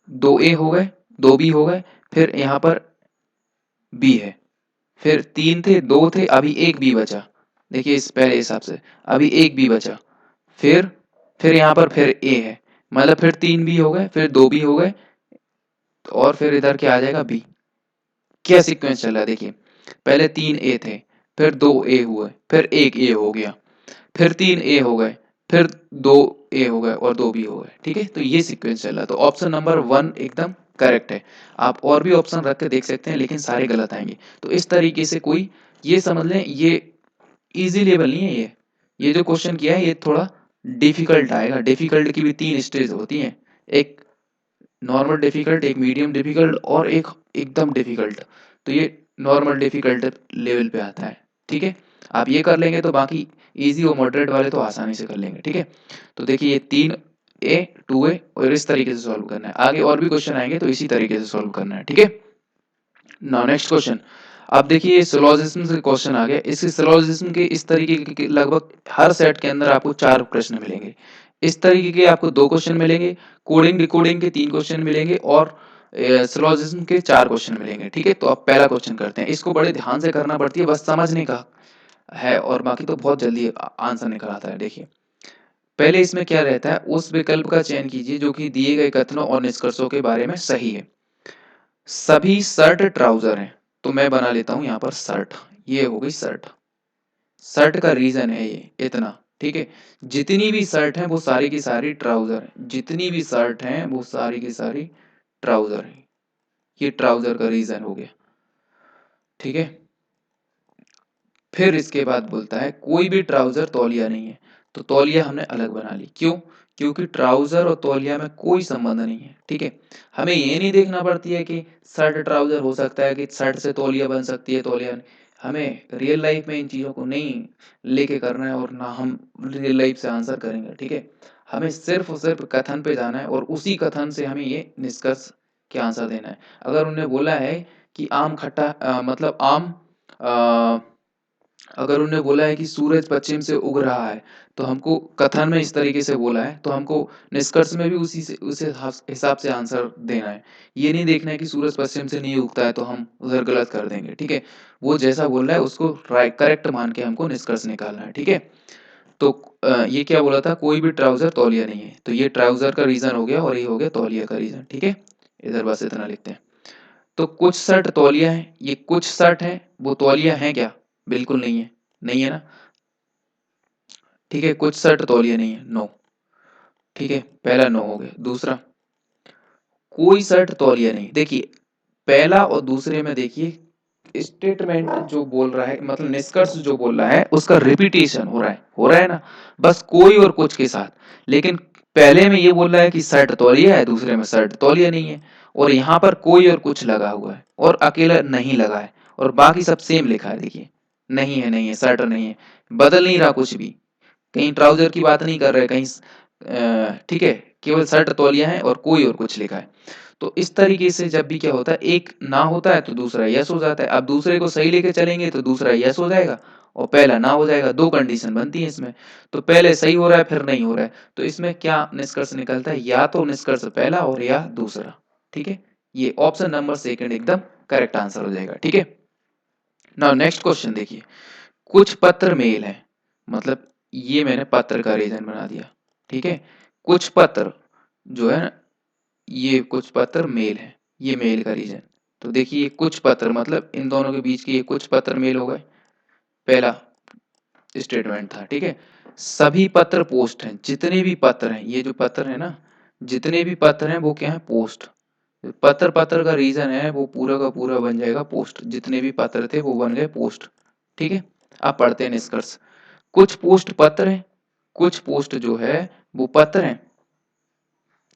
2 ए हो गए, 2 बी हो गए, फिर यहाँ पर बी है, फिर 3 थे, 2 थे, अभी एक बी बचा, देखिए इस पहले हिसाब से अभी एक बी बचा, फिर फिर यहाँ पर फिर ए है, मतलब फिर 3 बी हो गए, फिर 2 बी हो गए, और फिर इधर क्या आ जाएगा बी। क्या सीक्वेंस चल रहा है देखिए, पहले 3 ए थे, फिर 2 ए हुए, फिर एक ए हो गया, फिर 3 ए हो गए, फिर 2 ए हो गए और 2 बी हो गए, ठीक है। तो ये सीक्वेंस चल रहा है, तो ऑप्शन नंबर 1 एकदम करेक्ट है। आप और भी ऑप्शन रख के देख सकते हैं लेकिन सारे गलत आएंगे। तो इस तरीके से कोई ये समझ लें, ये इजी लेवल नहीं है, ये जो क्वेश्चन किया है ये थोड़ा डिफिकल्ट आएगा। डिफिकल्ट की भी 3 स्टेज होती हैं, एक नॉर्मल डिफिकल्ट, एक मीडियम डिफिकल्ट और एक एकदम डिफिकल्ट। तो ये नॉर्मल डिफिकल्ट लेवल पे आता है, ठीक है। आप ये कर लेंगे तो बाकी इजी और मॉडरेट वाले तो आसानी से कर लेंगे, ठीक है। तो देखिए ये 3 ए 2 ए और इस तरीके से सॉल्व करना है। आगे और भी क्वेश्चन आएंगे तो इसी तरीके से सॉल्व करना है, ठीक है। नाउ नेक्स्ट क्वेश्चन, अब देखिए सिलोजिज्म से क्वेश्चन आ गया। इस सिलोजिज्म के इस तरीके के लगभग हर सेट के अंदर आपको 4 प्रश्न मिलेंगे। इस तरीके के आपको 2 क्वेश्चन मिलेंगे, कोडिंग डिकोडिंग के 3 क्वेश्चन मिलेंगे और सिलोजिज्म के 4 क्वेश्चन मिलेंगे, ठीक है। तो अब पहला क्वेश्चन करते हैं, इसको बड़े ध्यान से करना पड़ती है, बस समझने का है और बाकी तो बहुत जल्दी आंसर निकल आता है। देखिए पहले इसमें क्या रहता है, उस विकल्प का चयन कीजिए जो कि दिए गए कथनों और निष्कर्षों के बारे में सही है। सभी शर्ट ट्राउजर हैं, तो मैं बना लेता हूं यहाँ पर शर्ट, ये हो गई शर्ट। शर्ट का रीजन है ये इतना, ठीक है। जितनी भी शर्ट हैं वो सारी की सारी ट्राउजर हैं, जितनी भी शर्ट हैं वो सारी की सारी ट्राउजर हैं, ये ट्राउजर का रीजन हो गया, ठीक है। फिर इसके बाद बोलता है कोई भी ट्राउजर तौलिया नहीं है, तो तौलिया हमने अलग बना ली, क्यों? क्योंकि ट्राउजर और तौलिया में कोई संबंध नहीं है, ठीक है। हमें ये नहीं देखना पड़ती है कि शर्ट ट्राउजर हो सकता है कि शर्ट से तौलिया बन सकती है, तौलिया नहीं। हमें रियल लाइफ में इन चीज़ों को नहीं लेके करना है और ना हम रियल लाइफ से आंसर करेंगे, ठीक है। हमें सिर्फ और सिर्फ कथन पे जाना है और उसी कथन से हमें ये निष्कर्ष के आंसर देना है। अगर उन्हें बोला है कि आम खट्टा मतलब आम अ, अगर उन्हें बोला है कि सूरज पश्चिम से उग रहा है, तो हमको कथन में इस तरीके से बोला है, तो हमको निष्कर्ष में भी उसी हिसाब से आंसर देना है। ये नहीं देखना है कि सूरज पश्चिम से नहीं उगता है तो हम उधर गलत कर देंगे, ठीक है। वो जैसा बोल रहा है उसको राइट करेक्ट मान के हमको निष्कर्ष निकालना है, ठीक है। तो ये क्या बोला था, कोई भी ट्राउजर तौलिया नहीं है, तो ये ट्राउजर का रीजन हो गया और ये हो गया तौलिया का रीजन, ठीक है। इधर बस इतना लिखते हैं। तो कुछ शर्ट तौलिया है, ये कुछ शर्ट है वो तौलिया है क्या? बिल्कुल नहीं है, नहीं है ना, ठीक है। कुछ शर्ट तौलिया नहीं है, नो, ठीक है, पहला नो हो गया। दूसरा, कोई शर्ट तौलिया नहीं, देखिए पहला और दूसरे में देखिए स्टेटमेंट जो बोल रहा है, मतलब निष्कर्ष जो बोल रहा है उसका रिपीटेशन हो रहा है ना, बस कोई और कुछ के साथ। लेकिन पहले में ये बोल रहा है कि शर्ट तौलिया है, दूसरे में शर्ट तौलिया नहीं है, और यहाँ पर कोई और कुछ लगा हुआ है और अकेला नहीं लगा है, और बाकी सब सेम लिखा है, देखिए नहीं है, नहीं है, शर्ट नहीं है, बदल नहीं रहा कुछ भी, कहीं ट्राउजर की बात नहीं कर रहे, कहीं ठीक है, केवल शर्ट तौलिया है और कोई और कुछ लिखा है। तो इस तरीके से जब भी क्या होता है, एक ना होता है तो दूसरा यस हो जाता है। अब दूसरे को सही लेके चलेंगे तो दूसरा यस हो जाएगा और पहला ना हो जाएगा, दो कंडीशन बनती है इसमें। तो पहले सही हो रहा है फिर नहीं हो रहा है, तो इसमें क्या निष्कर्ष निकलता है, या तो निष्कर्ष पहला और या दूसरा, ठीक है। ये ऑप्शन नंबर सेकंड एकदम करेक्ट आंसर हो जाएगा, ठीक है। नाउ नेक्स्ट क्वेश्चन देखिए, कुछ पत्र मेल है, मतलब ये मैंने पत्र का रीजन बना दिया, ठीक है। कुछ पत्र जो है ना, ये कुछ पत्र मेल है, ये मेल का रीजन। तो देखिए कुछ पत्र मतलब इन दोनों के बीच की ये कुछ पत्र मेल हो गए, पहला स्टेटमेंट था, ठीक है। सभी पत्र पोस्ट हैं, जितने भी पत्र हैं, ये जो पत्र है ना, जितने भी पत्र हैं वो क्या है, पोस्ट। पत्र पत्र का रीजन है वो पूरा का पूरा बन जाएगा पोस्ट, जितने भी पत्र थे वो बन गए पोस्ट, ठीक है। अब पढ़ते हैं निष्कर्ष। कुछ पोस्ट पत्र हैं, कुछ पोस्ट जो है वो पत्र हैं।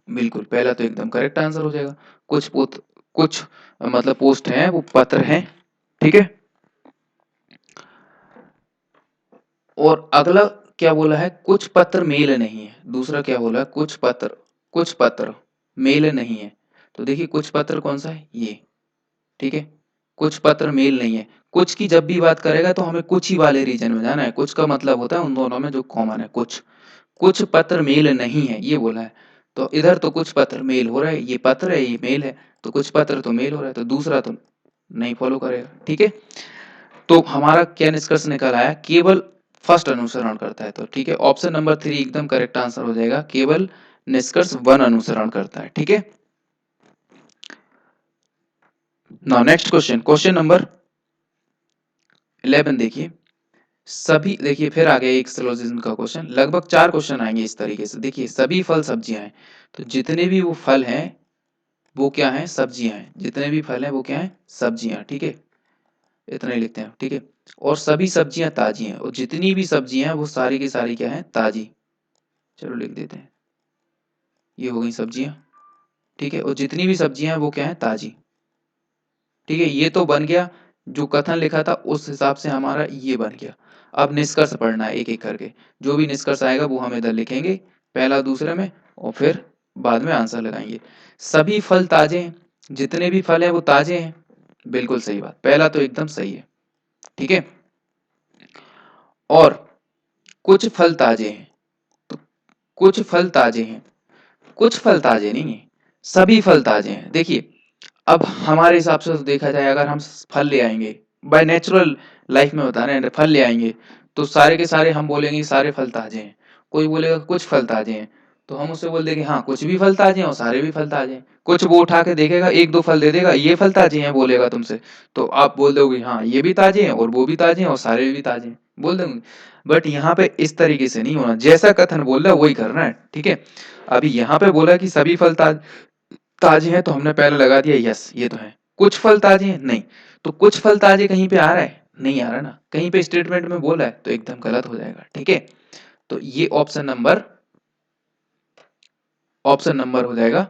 बिल्कुल, पहला तो एकदम करेक्ट आंसर हो जाएगा। कुछ मतलब पोस्ट हैं वो पत्र हैं, ठीक है। और अगला क्या बोला है, कुछ पत्र मेल नहीं है। दूसरा क्या बोला है, कुछ पत्र मेल नहीं है। तो देखिए कुछ पत्र कौन सा है, ये, ठीक है। कुछ पत्र मेल नहीं है। कुछ की जब भी बात करेगा तो हमें कुछ ही वाले रीजन में जाना है। कुछ का मतलब होता है उन दोनों में जो कॉमन है, कुछ। कुछ पत्र मेल नहीं है, ये बोला है। तो इधर तो कुछ पत्र मेल हो रहा है, ये पत्र है ये मेल है, तो कुछ पत्र तो मेल हो रहा है, तो दूसरा तो नहीं फॉलो करेगा, ठीक है। तो हमारा क्या निष्कर्ष निकल आया, केवल फर्स्ट अनुसरण करता है। तो ठीक है, ऑप्शन नंबर 3 एकदम करेक्ट आंसर हो जाएगा, केवल निष्कर्ष 1 अनुसरण करता है, ठीक है। Now next question, question number 11 देखिए। सभी, देखिए फिर आ गया एक सिलोजिज्म का क्वेश्चन। लगभग 4 क्वेश्चन आएंगे इस तरीके से। देखिए सभी फल सब्जियां हैं, तो जितने भी वो फल हैं वो क्या हैं, सब्जियां हैं। जितने भी फल हैं वो क्या हैं, सब्जियां, ठीक है। इतना ही लिखते हैं, ठीक है। और सभी सब्जियां ताजी हैं, और जितनी भी सब्जियां हैं वो सारी की सारी क्या हैं, ताजी। चलो लिख देते हैं, ये हो गई सब्जियां, ठीक है। और जितनी भी सब्जियां हैं वो क्या है, ताजी, ठीक है। ये तो बन गया, जो कथन लिखा था उस हिसाब से हमारा ये बन गया। अब निष्कर्ष पढ़ना है एक एक करके। जो भी निष्कर्ष आएगा वो हम इधर लिखेंगे, पहला दूसरे में, और फिर बाद में आंसर लगाएंगे। सभी फल ताजे हैं, जितने भी फल हैं वो ताजे हैं, बिल्कुल सही बात, पहला तो एकदम सही है, ठीक है। और कुछ फल ताजे हैं, तो कुछ फल ताजे हैं, कुछ फल ताजे नहीं है, सभी फल ताजे हैं। देखिए अब हमारे हिसाब से तो देखा जाए, अगर हम फल ले आएंगे, बाय नेचुरल लाइफ में होता है ना, फल ले आएंगे तो सारे के सारे हम बोलेंगे सारे फल ताजे हैं। कोई बोलेगा कुछ फल ताजे हैं, तो हम उससे बोल देंगे हाँ कुछ भी फल ताजे हैं और सारे भी फल ताजे हैं। कुछ वो उठा के देखेगा, एक दो फल दे देगा, ये फल ताजे हैं बोलेगा तुमसे, तो आप बोल दोगे हाँ ये भी ताजे हैं और वो भी ताजे हैं और सारे भी ताजे हैं, बोल दोगे। बट यहाँ पे इस तरीके से नहीं होना, जैसा कथन बोल रहा है वही करना है, ठीक है। अभी यहाँ पे बोला कि सभी फल ताजे हैं, तो हमने पहले लगा दिया यस ये तो है। कुछ फल ताजे हैं, नहीं। तो कुछ फल ताजे कहीं पे आ रहा है, नहीं आ रहा ना, कहीं पे स्टेटमेंट में बोला है तो एकदम गलत हो जाएगा, ठीक है। तो ये ऑप्शन नंबर हो जाएगा,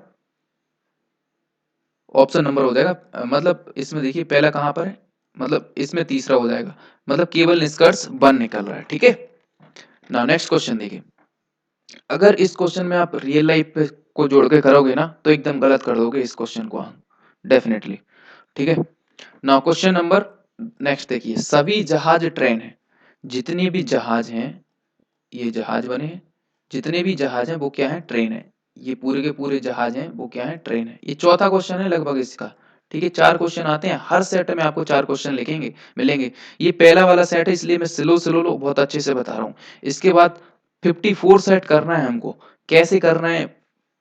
मतलब इसमें देखिए पहला कहां पर है, मतलब इसमें तीसरा हो जाएगा, मतलब केवल निष्कर्ष 1 निकल रहा है, ठीक है। ना नेक्स्ट क्वेश्चन देखिए। अगर इस क्वेश्चन में आप रियल लाइफ को जोड़ के करोगे ना तो एकदम गलत कर दोगे इस क्वेश्चन को, डेफिनेटली, ठीक है। नाउ क्वेश्चन नंबर नेक्स्ट देखिए। सभी जहाज ट्रेन है, जितने भी जहाज हैं, ये जहाज बने हैं, जितने भी जहाज हैं वो क्या है, ट्रेन है। ये पूरे के पूरे जहाज हैं वो क्या है, ट्रेन है। ये चौथा क्वेश्चन है लगभग इसका, ठीक है। 4 क्वेश्चन आते हैं हर सेट में, आपको 4 क्वेश्चन लिखेंगे मिलेंगे। ये पहला वाला सेट है इसलिए मैं स्लो बहुत अच्छे से बता रहा हूँ। इसके बाद 54 सेट करना है हमको। कैसे करना है,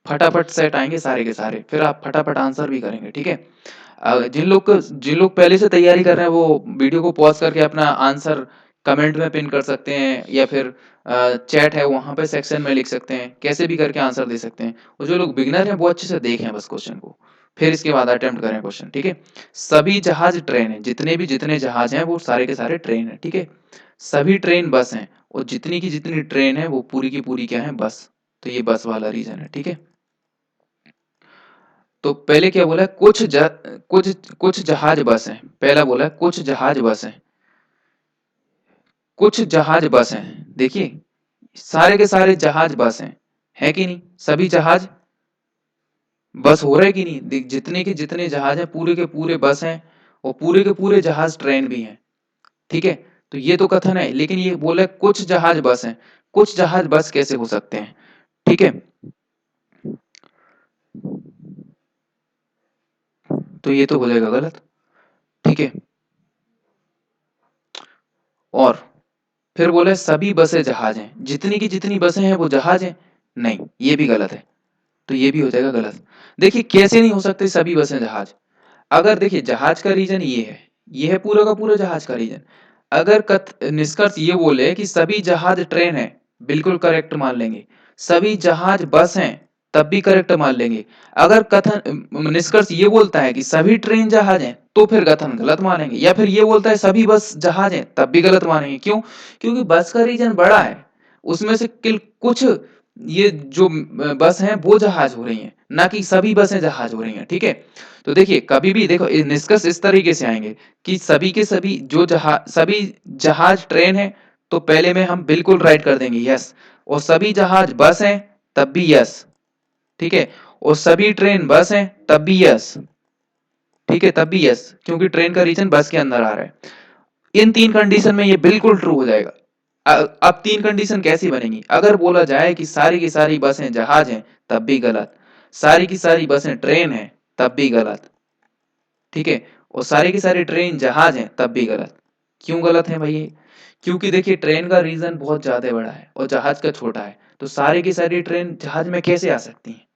फटाफट सेट आएंगे सारे के सारे, फिर आप फटाफट आंसर भी करेंगे, ठीक है। जिन लोग पहले से तैयारी कर रहे हैं वो वीडियो को पॉज करके अपना आंसर कमेंट में पिन कर सकते हैं, या फिर चैट है वहां पे सेक्शन में लिख सकते हैं, कैसे भी करके आंसर दे सकते हैं। और जो लोग बिगनर हैं वो अच्छे से देखें बस क्वेश्चन को, फिर इसके बाद अटेम्प्ट करें क्वेश्चन, ठीक है। सभी जहाज ट्रेन है, जितने जहाज हैं वो सारे के सारे ट्रेन है, ठीक है। सभी ट्रेन बस हैं, और जितनी की जितनी ट्रेन है वो पूरी की पूरी क्या है, बस। तो ये बस वाला रीजन है, ठीक है। तो पहले क्या बोला है, कुछ जहाज बस हैं। पहला बोला है कुछ जहाज बस हैं, कुछ जहाज बस हैं। देखिए सारे के सारे जहाज बस हैं, है कि नहीं, सभी जहाज बस हो रहे कि नहीं। जितने के जितने जहाज हैं पूरे के पूरे बस हैं, और पूरे के पूरे जहाज ट्रेन भी हैं, ठीक है। तो ये तो कथन है, लेकिन ये बोला है कुछ जहाज बस हैं। कुछ जहाज बस कैसे हो सकते हैं, ठीक है। तो ये तो हो जाएगा गलत, ठीक है। और फिर बोले सभी बसें जहाज हैं, जितनी की जितनी बसें हैं वो जहाज हैं, नहीं ये भी गलत है, तो ये भी हो जाएगा गलत। देखिए कैसे नहीं हो सकते सभी बसें जहाज। अगर देखिए जहाज का रीजन ये है पूरा का पूरा जहाज का रीजन। अगर निष्कर्ष ये बोले कि सभी जहाज ट्रेन है, बिल्कुल करेक्ट मान लेंगे। सभी जहाज बस हैं, तब भी करेक्ट मान लेंगे। अगर कथन निष्कर्ष ये बोलता है कि सभी ट्रेन जहाज हैं तो फिर कथन गलत मानेंगे, या फिर ये बोलता है सभी बस जहाज हैं तब भी गलत मानेंगे। क्यों? क्योंकि बस का रीजन बड़ा है, उसमें से कुछ ये जो बस हैं वो जहाज हो रही हैं, ना कि सभी बसें जहाज हो रही हैं। ठीक है, तो देखिए कभी भी देखो निष्कर्ष इस तरीके से आएंगे कि सभी के सभी जो जहाज सभी जहाज ट्रेन है तो पहले में हम बिल्कुल राइट कर देंगे यस, और सभी जहाज बस हैं तब भी यस। ठीक है, और सभी ट्रेन बस हैं तब भी यस। ठीक है, तब भी यस, क्योंकि ट्रेन का रीजन बस के अंदर आ रहा है। इन तीन कंडीशन में ये बिल्कुल ट्रू हो जाएगा। अब तीन कंडीशन कैसी बनेंगी? अगर बोला जाए कि सारी की सारी बसें जहाज हैं तब भी गलत, सारी की सारी बसें ट्रेन हैं तब भी गलत। ठीक है, और सारी की सारी ट्रेन जहाज हैं तब भी गलत। क्यों गलत है भाई ये? क्योंकि देखिए ट्रेन का रीजन बहुत ज्यादा बड़ा है और जहाज का छोटा है, तो सारी की सारी ट्रेन जहाज में कैसे आ सकती हैं?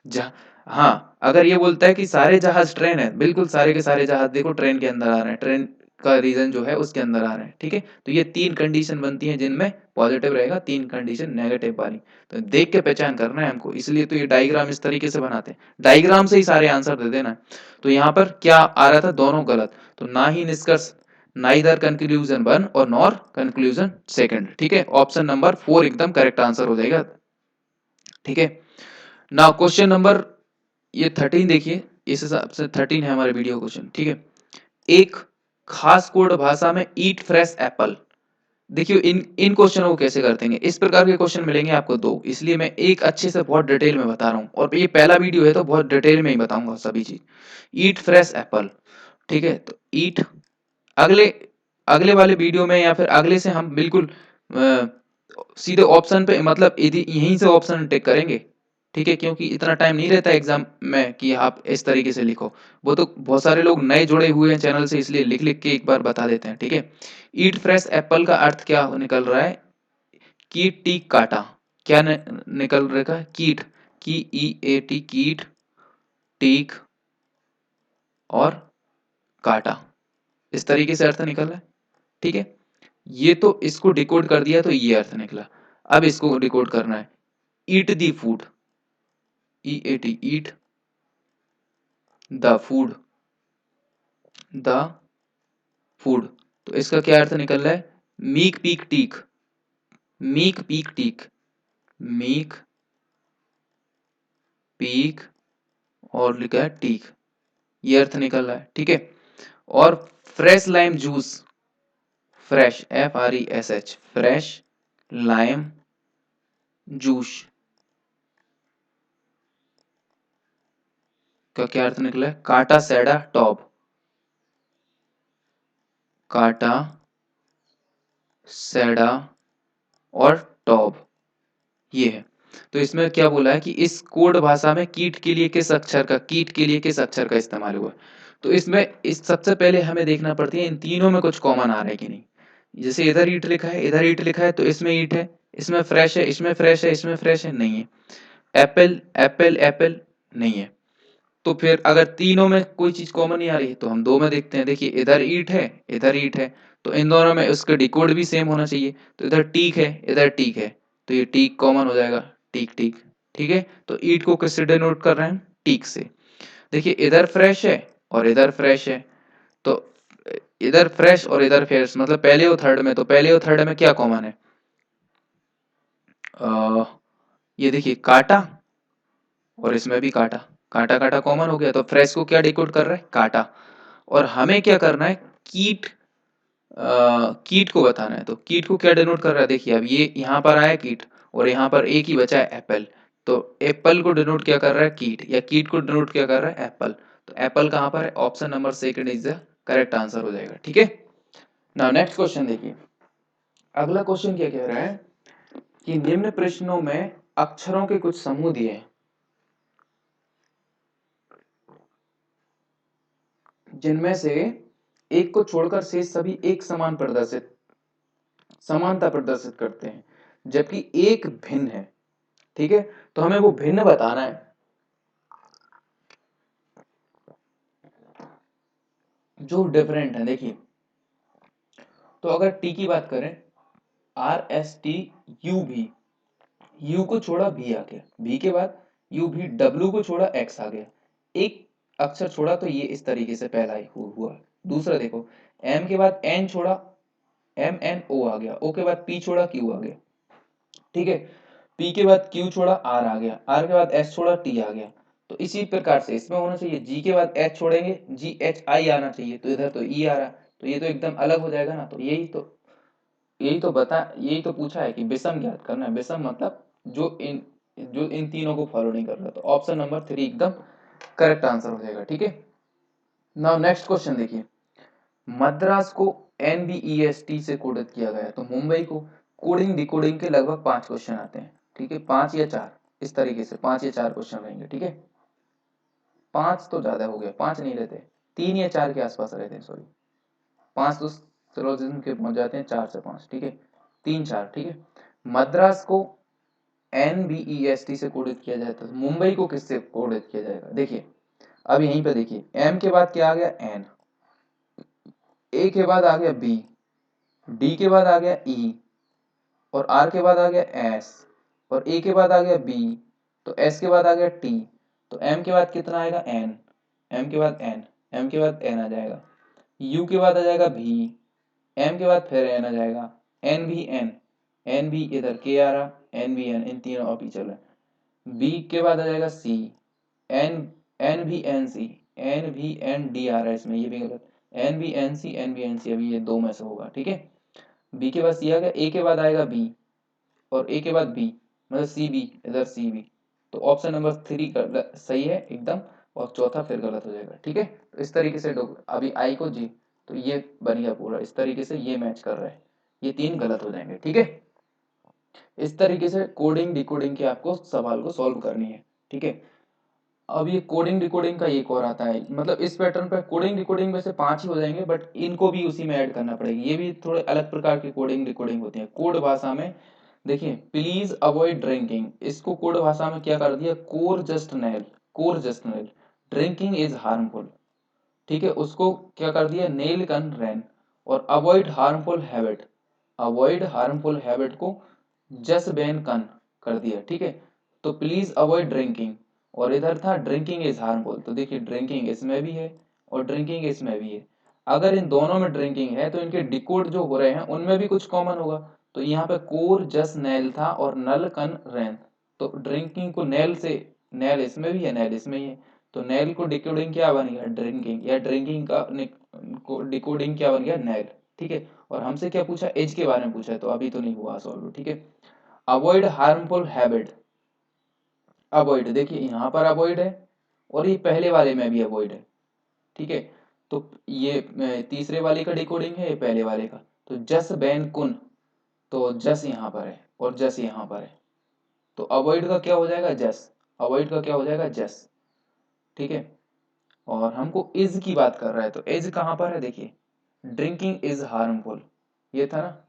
जहाँ हाँ, अगर ये बोलता है कि सारे जहाज ट्रेन है, बिल्कुल सारे के सारे जहाज देखो ट्रेन के अंदर आ रहे हैं, ट्रेन का रीजन जो है उसके अंदर आ रहे हैं। ठीक है, तो ये तीन कंडीशन बनती हैं जिनमें पॉजिटिव रहेगा, तीन कंडीशन नेगेटिव वाली। तो देख के पहचान करना है हमको, इसलिए तो ये डायग्राम इस तरीके से बनाते हैं, डायग्राम से ही सारे आंसर दे देना है। तो यहाँ पर क्या आ रहा था? दोनों गलत, तो ना ही निष्कर्ष, नाइदर कंक्लूजन वन और नॉर कंक्लूजन सेकंड। ठीक है, ऑप्शन नंबर 4 एकदम करेक्ट आंसर हो जाएगा। ठीक है, नाउ क्वेश्चन नंबर ये 13 देखिए, इस हिसाब से 13 है हमारे वीडियो क्वेश्चन। ठीक है, एक खास कोड भाषा में ईट फ्रेश एप्पल। देखिए इन इन क्वेश्चनों को कैसे करते हैं, इस प्रकार के क्वेश्चन मिलेंगे आपको दो, इसलिए मैं एक अच्छे से बहुत डिटेल में बता रहा हूँ, और ये पहला वीडियो है तो बहुत डिटेल में ही बताऊंगा सभी चीज। ईट फ्रेश एप्पल। ठीक है, तो ईट, अगले अगले वाले वीडियो में या फिर अगले से हम बिल्कुल सीधे ऑप्शन पे, मतलब यदि यहीं से ऑप्शन टिक करेंगे। ठीक है, क्योंकि इतना टाइम नहीं रहता एग्जाम में कि आप इस तरीके से लिखो, वो तो बहुत सारे लोग नए जुड़े हुए हैं चैनल से, इसलिए लिख लिख के एक बार बता देते हैं। ठीक है, ईट फ्रेश एप्पल का अर्थ क्या निकल रहा है? कीट टीक काटा। क्या निकल रहा है? कीट, की ई ए टी, कीट, टीक और काटा, इस तरीके से अर्थ निकल रहा है। ठीक है, ये तो इसको डिकोड कर दिया तो ये अर्थ निकला। अब इसको डिकोड करना है, eat the food, E A T, eat the food, the food, तो इसका क्या अर्थ निकल रहा है? मीक पीक टीक, मीक पीक टीक, मीक पीक और लिखा है टीक, ये अर्थ निकल रहा है। ठीक है, और fresh lime juice, fresh F R E S H, fresh lime juice का क्या अर्थ निकला है? काटा सेडा टॉप, काटा सेडा और टॉप, ये है। तो इसमें क्या बोला है कि इस कोड भाषा में कीट के लिए किस अक्षर का इस्तेमाल हुआ। तो इसमें इस सबसे पहले हमें देखना पड़ती है इन तीनों में कुछ कॉमन आ रहा है कि नहीं। जैसे इधर ईट लिखा है, इधर ईट लिखा है, तो इसमें ईट है, इसमें फ्रेश है, इसमें फ्रेश है, इसमें फ्रेश है, नहीं है। एप्पल एप्पल एप्पल, नहीं है। तो फिर अगर तीनों में कोई चीज कॉमन नहीं आ रही तो हम दो में देखते हैं। देखिए इधर ईट है, इधर ईट है, तो इन दोनों में उसका डिकोड भी सेम होना चाहिए। तो इधर टीक है, इधर टीक है, तो ये टीक कॉमन हो जाएगा, टीक टीक। ठीक है, तो ईट को किससे डिनोट कर रहे हैं? टीक से। देखिए इधर फ्रेश है और इधर फ्रेश है, तो इधर फ्रेश और इधर फ्रेश, मतलब पहले और थर्ड में, तो पहले और थर्ड में क्या कॉमन है? आ, ये देखिए काटा, और इसमें भी काटा, काटा काटा कॉमन हो गया, तो फ्रेश को क्या डिकोड कर रहा है? काटा। और हमें क्या करना है? कीट, कीट को बताना है, तो कीट को क्या डिनोट कर रहा है? देखिए अब ये यहाँ पर आया कीट, और यहाँ पर एक ही बचा है एप्पल, तो एप्पल को डिनोट क्या कर रहा है? कीट, या कीट को डिनोट क्या कर रहा है? एप्पल। तो एप्पल कहाँ पर है? Option number second is the correct answer हो जाएगा। ठीक है, नाउ नेक्स्ट क्वेश्चन देखिए, अगला क्वेश्चन क्या कह रहा है कि निम्न प्रश्नों में अक्षरों के कुछ समूह दिए हैं जिनमें से एक को छोड़कर शेष सभी एक समान प्रदर्शित समानता प्रदर्शित करते हैं, जबकि एक भिन्न है। ठीक है, तो हमें वो भिन्न बताना है जो डिफरेंट है। देखिए, तो अगर टी की बात करें, आर एस टी यू भी, यू को छोड़ा भी आ गया, भी के बाद यू भी डब्ल्यू को छोड़ा एक्स आ गया, एक अक्षर छोड़ा तो ये इस तरीके से पहला ही हुआ। दूसरा देखो, एम के बाद एन छोड़ा, एम एन ओ आ गया, ओ के बाद पी छोड़ा क्यू आ गया, ठीक है। पी के बाद क्यू छोड़ा आर आ गया, आर के बाद एस छोड़ा टी आ गया। तो इसी प्रकार से इसमें होना चाहिए जी के बाद एच छोड़ेंगे, जी एच आई आना चाहिए, तो इधर तो ई आ रहा, तो ये तो एकदम अलग हो जाएगा ना। तो यही तो पूछा है कि विषम ज्ञात करना है। विषम मतलब जो इन तीनों को फॉलो नहीं कर रहा। तो ऑप्शन नंबर 3 एकदम करेक्ट आंसर हो जाएगा, ठीक है। नाउ नेक्स्ट क्वेश्चन देखिए, मद्रास को NBEST से कोडित किया गया है, तो मुंबई को कोडिंग डिकोडिंग के लगभग 5 क्वेश्चन आते हैं, ठीक है, 5 या 4 इस तरीके से 5 या 4 क्वेश्चन रहेंगे, ठीक है। 5 तो ज्यादा हो गया, 5 नहीं रहते, 3 या 4 के आसपास रहते हैं, सॉरी। 5 तो सिलोजिज्म के पहुंच जाते हैं, 4 से 5, ठीक है, 3 4, ठीक है। मद्रास को NBEST से कोडित किया जाए तो मुंबई को किससे कोडित किया जाएगा? देखिए अब यहीं पे देखिए, एम के बाद क्या आ गया? एन, ए के बाद आ गया बी, डी के बाद आ गया ई, और आर के बाद आ गया एस, और ए के बाद आ गया बी, तो एस के बाद आ गया टी, तो एम के बाद कितना आएगा? एन, एम के बाद एन, एम के बाद एन आ जाएगा, यू के बाद आ जाएगा भी, एम के बाद फिर एन आ जाएगा, एन भी एन, एन भी इधर के आ रहा, एन भी एन, इन तीनों अभी चल रहा है। बी के बाद आ जाएगा सी, एन, एन भी एन सी, एन भी एन डी आ रहा है इसमें, ये भी गलत, एन भी एन सी, एन भी एन सी, अभी ये दो में से होगा, ठीक है। बी के बाद सी आ गया, ए के बाद आएगा बी, और ए के बाद बी, मतलब सी बी, इधर सी बी। तो ऑप्शन नंबर 3 सही है एकदम, और चौथा फिर गलत हो जाएगा, ठीक है। तो इस तरीके से अभी आई को जी, तो ये बन गया पूरा, इस तरीके से ये मैच कर रहा है, ये 3 गलत हो जाएंगे, ठीक है। इस तरीके से कोडिंग डिकोडिंग के आपको सवाल को सॉल्व करनी है, ठीक है। अब ये कोडिंग डिकोडिंग का एक और आता है, मतलब इस पैटर्न पे कोडिंग डिकोडिंग में से 5 ही हो जाएंगे, बट इनको भी उसी में ऐड करना पड़ेगा। ये भी थोड़े अलग प्रकार की कोडिंग डिकोडिंग होती है कोड भाषा में। देखिए, प्लीज अवॉइड ड्रिंकिंग, इसको कोड भाषा में क्या कर दिया? Core just nail, core just nail, drinking is harmful, ठीक है, उसको क्या कर दिया? नेल कन रैन। और avoid harmful habit, avoid harmful habit को जस बैन कन कर दिया, ठीक है। तो प्लीज अवॉइड ड्रिंकिंग, और इधर था ड्रिंकिंग इज हार्मफुल, तो देखिए ड्रिंकिंग इसमें भी है और ड्रिंकिंग इसमें भी है। अगर इन दोनों में ड्रिंकिंग है तो इनके डिकोड जो हो रहे हैं उनमें भी कुछ कॉमन होगा। तो यहाँ पे कोर जस नेल था और नल कन रैन, तो ड्रिंकिंग को नेल से, नेल इसमें भी है, नेल इसमें ही है, तो नेल को डिकोडिंग क्या बन गया? ड्रिंकिंग, या ड्रिंकिंग का डिकोडिंग क्या बन गया? नेल, ठीक है। और हमसे क्या पूछा? एज के बारे में पूछा है, तो अभी तो नहीं हुआ सॉल्व, ठीक है। अवॉइड हार्मफुल हैबिट, अवॉइड, देखिए यहाँ पर अवॉइड है और ये पहले वाले में भी अवॉइड है, ठीक है। तो ये तीसरे वाले का डिकोडिंग है, ये पहले वाले का। तो जस बैन कुन, तो जस यहाँ पर है और जस यहाँ पर है, तो अवॉइड का क्या हो जाएगा? जस, अवॉइड का क्या हो जाएगा? जस, ठीक है। और हमको इज की बात कर रहा है, तो इज कहाँ पर है? देखिए, ड्रिंकिंग इज हार्मफुल, ये था ना।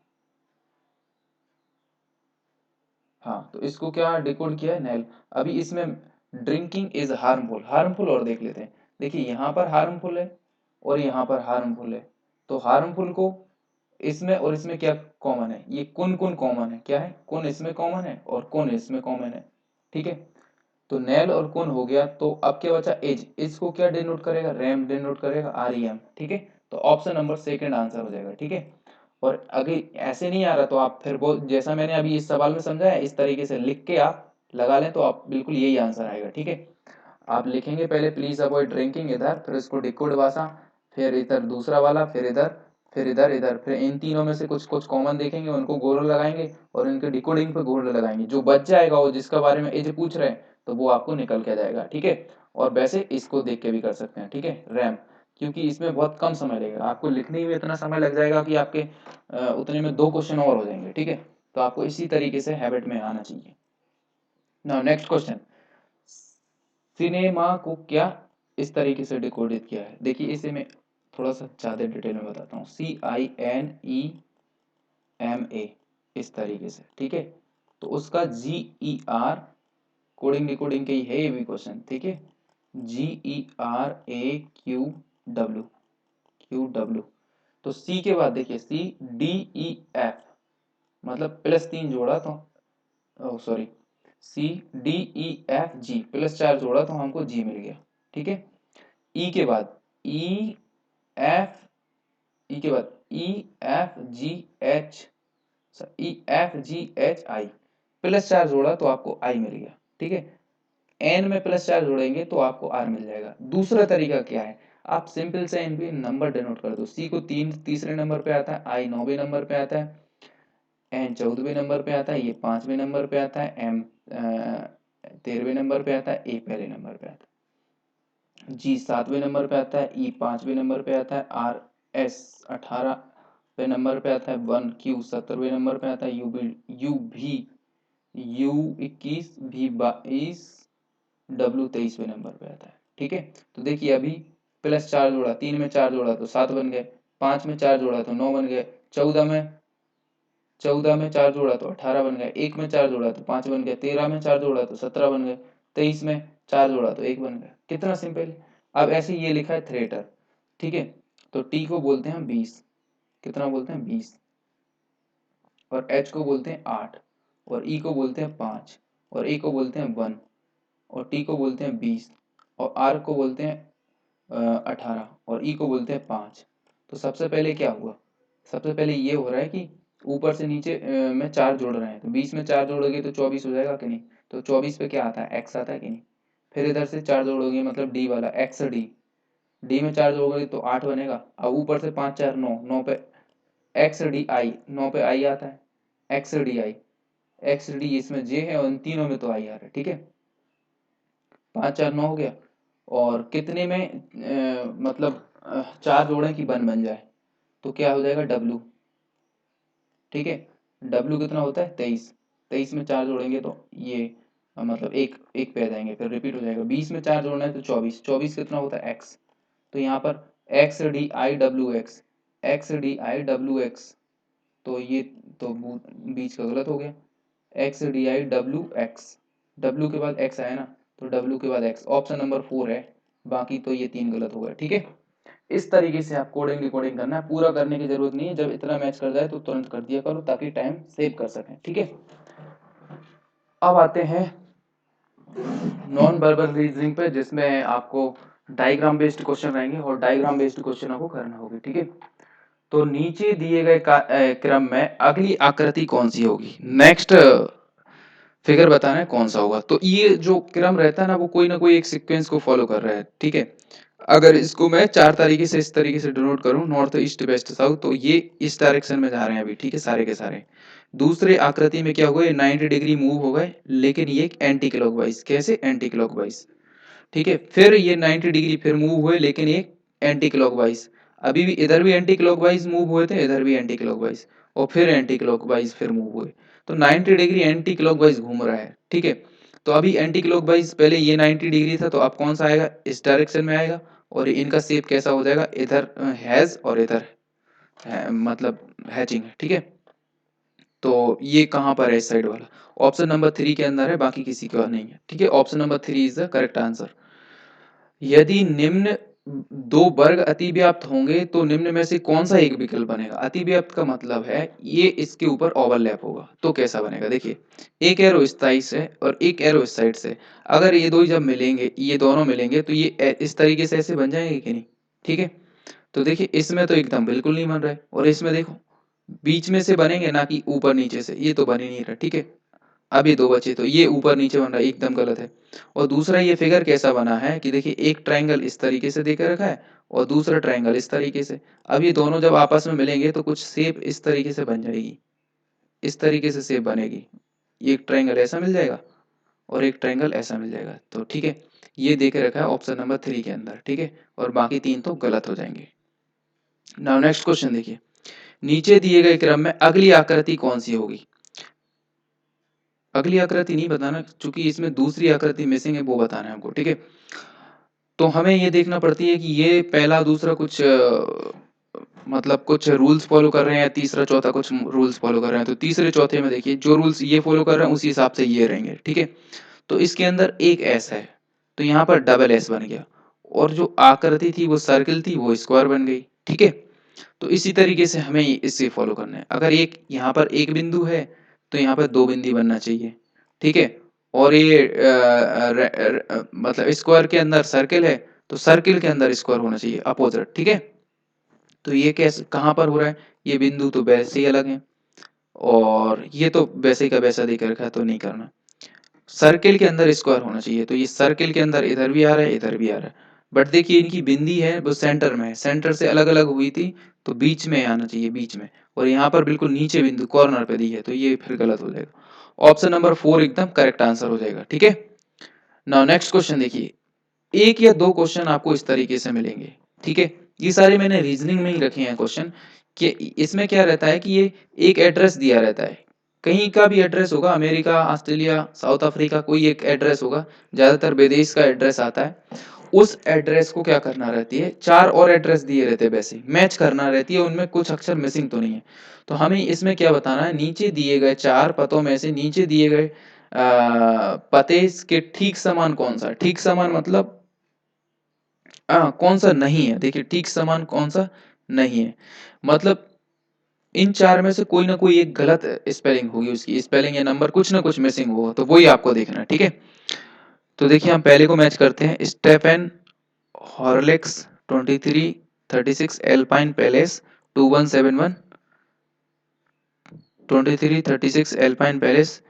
हाँ, तो इसको क्या डिकोड किया है? नेल। अभी इसमें ड्रिंकिंग इज हार्मफुल, हार्मफुल और देख लेते हैं। देखिए यहाँ पर हार्मफुल है और यहाँ पर हार्मफुल है, तो हार्मफुल को इसमें और इसमें क्या कॉमन है? ये कुन कुन कॉमन है, क्या है? कुन इसमें कॉमन है और कुन इसमें कॉमन है, ठीक है। तो नेल और कुन हो गया, तो अब क्या बचा? एज, इसको क्या डिनोट करेगा? रैम डिनोट करेगा, REM, ठीक है। तो ऑप्शन नंबर सेकंड आंसर हो जाएगा, ठीक है। और अगर ऐसे नहीं आ रहा तो आप फिर वो जैसा मैंने अभी इस सवाल में समझाया इस तरीके से लिख के आप लगा लें, तो आप बिल्कुल यही आंसर आएगा, ठीक है। आप लिखेंगे पहले प्लीज अवॉइड ड्रिंकिंग इधर, फिर इसको डिकोड भाषा, फिर इधर दूसरा वाला, फिर इधर, फिर इधर, इधर, फिर इन तीनों में से कुछ कुछ कॉमन देखेंगे, उनको गोल लगाएंगे और इनके डिकोडिंग पे गोल लगाएंगे। जो बच जाएगा वो जिसका बारे में एज पूछ रहे हैं, तो वो आपको निकल के जाएगा, ठीक है। और वैसे इसको देख के भी कर सकते हैं, ठीक है, रैम, क्योंकि इसमें बहुत कम समय लगेगा, आपको लिखने में इतना समय लग जाएगा कि आपके उतने में 2 क्वेश्चन और हो जाएंगे, ठीक है। तो आपको इसी तरीके से हैबिट में आना चाहिए। नाउ नेक्स्ट क्वेश्चन, सिनेमा को क्या इस तरीके से डिकोडित किया है? देखिए इसे मैं थोड़ा सा ज्यादा डिटेल में बताता हूँ, CINEMA, इस तरीके से, ठीक है। तो उसका GER, कोडिंग डिकोडिंग के ही है ये भी क्वेश्चन, ठीक है। GERAQW, QW। तो C के बाद देखिए CDEF, मतलब +3 जोड़ा तो, sorry, C D E F G, plus 4 जोड़ा तो हमको जी मिल गया, ठीक है। ई के बाद ई एफ, ई के बाद ई F ji H, E F ji H I, plus 4 जोड़ा तो आपको आई मिल गया, ठीक है। एन में प्लस 4 जोड़ेंगे तो आपको आर मिल जाएगा। दूसरा तरीका क्या है, आप सिंपल से इन पे नंबर डिनोट कर दो। सी को 3 तीसरे नंबर पे आता है, आई 9वें नंबर पे आता है, एन 14वें नंबर पे आता है, ये 5वें नंबर पे आता है, एम 13वें नंबर पे आता है, ए पहले नंबर पे आता है, जी 7वें नंबर पे आता है, ई 5वें नंबर पे आता है, आर एस 18वें नंबर पे आता है, 1 क्यू 17वें नंबर पे आता है, यू भी यू 21, भी 22, डब्ल्यू 23वें नंबर पे आता है, ठीक है। तो देखिए अभी प्लस 4 जोड़ा, 3 में 4 जोड़ा तो 7 बन गए, 5 में 4 जोड़ा तो 9 बन गए, 14 में 4 जोड़ा तो 18 बन गए, 1 में 4 जोड़ा तो 5 बन गए, 13 में 4 जोड़ा तो 17 बन गए, 23 में 4 जोड़ा तो 1 बन गया। कितना सिंपल। अब ऐसे ये लिखा है थ्रेटर, ठीक है। तो टी को बोलते हैं 20, कितना बोलते हैं 20, और एच को बोलते हैं 8, और ई को बोलते हैं 5, और ए को बोलते हैं 1, और टी को बोलते हैं 20, और आर को बोलते हैं 18, और ई को बोलते हैं 5। तो सबसे पहले क्या हुआ, सबसे पहले ये हो रहा है कि ऊपर से नीचे में 4 जोड़ रहे हैं, तो 20 में 4 जोड़ोगे तो 24 हो जाएगा कि नहीं। तो 24 पे क्या आता है, एक्स आता है कि नहीं। फिर इधर से 4 जोड़ोगे मतलब डी वाला एक्स डी, डी में 4 जोड़ोगे तो 8 बनेगा। अब ऊपर से 5 4 9, 9 पे एक्स डी आई, 9 पे आई आता है, x D I, x D इसमें जे है और इन तीनों में तो आई आ रहा है, ठीक है। 5 4 9 हो गया, और कितने में मतलब 4 जोड़ें कि 1 बन जाए, तो क्या हो जाएगा डब्लू, ठीक है। डब्लू कितना होता है 23, 23 में 4 जोड़ेंगे तो ये मतलब एक एक पे आ जाएंगे, फिर रिपीट हो जाएगा। 20 में 4 जोड़ना है तो 24, 24 कितना होता है एक्स, तो यहाँ पर x D I W x, x D I W x, तो ये तो बीच का गलत हो गया, x D I W x, W के बाद एक्स आया ना, तो डब्ल्यू के बाद एक्स, ऑप्शन नंबर 4 है, बाकी तो ये 3 गलत हो गए, ठीक है। इस तरीके से आप कोडिंग रिकॉर्डिंग करना है, पूरा करने की जरूरत नहीं है, जब इतना मैच कर जाए तो तुरंत कर दिया करो ताकि टाइम सेव कर सकें, ठीक है। अब आते हैं नॉन वर्बल रीजनिंग पे, जिसमें आपको डायग्राम बेस्ड क्वेश्चन रहेंगे और डायग्राम बेस्ड क्वेश्चन आपको करना होगा, ठीक है। तो नीचे दिए गए क्रम में अगली आकृति कौन सी होगी, नेक्स्ट फिगर बताना है कौन सा होगा। तो ये जो क्रम रहता है ना, वो कोई ना कोई एक सीक्वेंस को फॉलो कर रहा है, ठीक है। अगर इसको मैं 4 तरीके से इस तरीके से डिनोट करूं, नॉर्थ ईस्ट वेस्ट साउथ, तो ये इस डायरेक्शन में जा रहे हैं अभी, ठीक है, सारे के सारे। दूसरे आकृति में क्या हुआ, ये 90 डिग्री मूव हो गए, लेकिन ये एंटी क्लॉकवाइज, कैसे एंटी क्लॉकवाइज, ठीक है। फिर ये 90 डिग्री फिर मूव हुए, लेकिन ये एंटी क्लॉकवाइज, अभी भी इधर भी एंटी क्लॉकवाइज मूव हुए थे, इधर भी एंटी क्लॉकवाइज, और फिर एंटी क्लॉकवाइज फिर मूव हुए। तो 90 डिग्री एंटी क्लॉकवाइज घूम रहा है, ठीक है। तो अभी एंटी क्लॉकवाइज, पहले ये 90 डिग्री था, तो अब कौन सा आएगा, इस डायरेक्शन में आएगा, और इनका शेप कैसा हो जाएगा, इधर हैज और इधर मतलब हैचिंग है, ठीक है। तो ये कहाँ पर है, इस साइड वाला, ऑप्शन नंबर 3 के अंदर है, बाकी किसी का नहीं है, ठीक है। Option number 3 is the correct answer. यदि निम्न दो वर्ग अतिव्याप्त होंगे तो निम्न में से कौन सा एक विकल्प बनेगा। अतिव्याप्त का मतलब है ये इसके ऊपर ओवरलैप होगा, तो कैसा बनेगा, देखिए एक एरो इस साइड से और एक एरो इस साइड से, अगर ये दो जब मिलेंगे, ये दोनों मिलेंगे, तो ये इस तरीके से ऐसे बन जाएंगे कि नहीं, ठीक है। तो देखिए इसमें तो एकदम बिल्कुल नहीं बन रहा है, और इसमें देखो बीच में से बनेंगे ना कि ऊपर नीचे से, ये तो बन ही नहीं रहा, ठीक है। अभी दो बचे, तो ये ऊपर नीचे बन रहा है, एकदम गलत है। और दूसरा ये फिगर कैसा बना है कि देखिए एक ट्रायंगल इस तरीके से देकर रखा है और दूसरा ट्रायंगल इस तरीके से। अब ये दोनों जब आपस में मिलेंगे तो कुछ शेप इस तरीके से बन जाएगी, इस तरीके से शेप बनेगी। ये एक ट्रायंगल ऐसा मिल जाएगा और एक ट्रायंगल ऐसा मिल जाएगा, तो ठीक है। ये देख रखा है ऑप्शन नंबर 3 के अंदर, ठीक है, और बाकी 3 तो गलत हो जाएंगे। नाउ नेक्स्ट क्वेश्चन देखिए, नीचे दिए गए क्रम में अगली आकृति कौन सी होगी। अगली आकृति नहीं बताना, चूंकि इसमें दूसरी आकृति मिसिंग है, वो बताना है हमको, ठीक है। तो हमें ये देखना पड़ती है कि ये पहला दूसरा कुछ मतलब कुछ रूल्स फॉलो कर रहे हैं, तीसरा चौथा कुछ रूल्स फॉलो कर रहे हैं। तो तीसरे चौथे में देखिए जो रूल्स ये फॉलो कर रहे हैं उसी हिसाब से ये रहेंगे, ठीक है। तो इसके अंदर एक एस है, तो यहाँ पर डबल एस बन गया, और जो आकृति थी वो सर्किल थी, वो स्क्वायर बन गई, ठीक है। तो इसी तरीके से हमें इसे फॉलो करना है। अगर एक यहाँ पर एक बिंदु है तो यहाँ पर दो बिंदु बनना चाहिए, ठीक है। और ये मतलब स्क्वायर के अंदर सर्किल है, तो सर्किल के अंदर स्क्वायर होना चाहिए अपोजिट, ठीक है। तो ये कैसे कहाँ पर हो रहा है, ये बिंदु तो वैसे ही अलग है, और ये तो वैसे का वैसा देकर रखा है, तो नहीं करना। सर्किल के अंदर स्क्वायर होना चाहिए, तो ये सर्किल के अंदर इधर भी आ रहा है, इधर भी आ रहा है, बट देखिए इनकी बिंदी है वो सेंटर में है, सेंटर से अलग अलग हुई थी, तो बीच में आना चाहिए, बीच में। और यहाँ पर बिल्कुल नीचे बिंदु कॉर्नर पे दी है, तो ये फिर गलत हो जाएगा। ऑप्शन नंबर 4 एकदम करेक्ट आंसर हो जाएगा, ठीक है। नाउ नेक्स्ट क्वेश्चन देखिए, एक या दो क्वेश्चन आपको इस तरीके से मिलेंगे, ठीक है। ये सारे मैंने रीजनिंग में ही रखे हैं क्वेश्चन, कि इसमें क्या रहता है कि ये एक एड्रेस दिया रहता है, कहीं का भी एड्रेस होगा, अमेरिका, ऑस्ट्रेलिया, साउथ अफ्रीका, कोई एक एड्रेस होगा, ज्यादातर विदेश का एड्रेस आता है। उस एड्रेस को क्या करना रहती है, चार और एड्रेस दिए रहते हैं, वैसे मैच करना रहती है, उनमें कुछ अक्षर मिसिंग तो नहीं है। तो हमें इसमें क्या बताना है, नीचे दिए गए चार पतों में से नीचे दिए गए पते के ठीक समान कौन सा, ठीक समान मतलब कौन सा नहीं है, देखिए ठीक समान कौन सा नहीं है, मतलब इन चार में से कोई ना कोई एक गलत स्पेलिंग होगी, उसकी स्पेलिंग या नंबर कुछ ना कुछ मिसिंग होगा, तो वही आपको देखना है, ठीक है। तो देखिए हम पहले को मैच करते हैं, Stefan Horlicks 2336 Alpine Palace 2171, 2336 Alpine Palace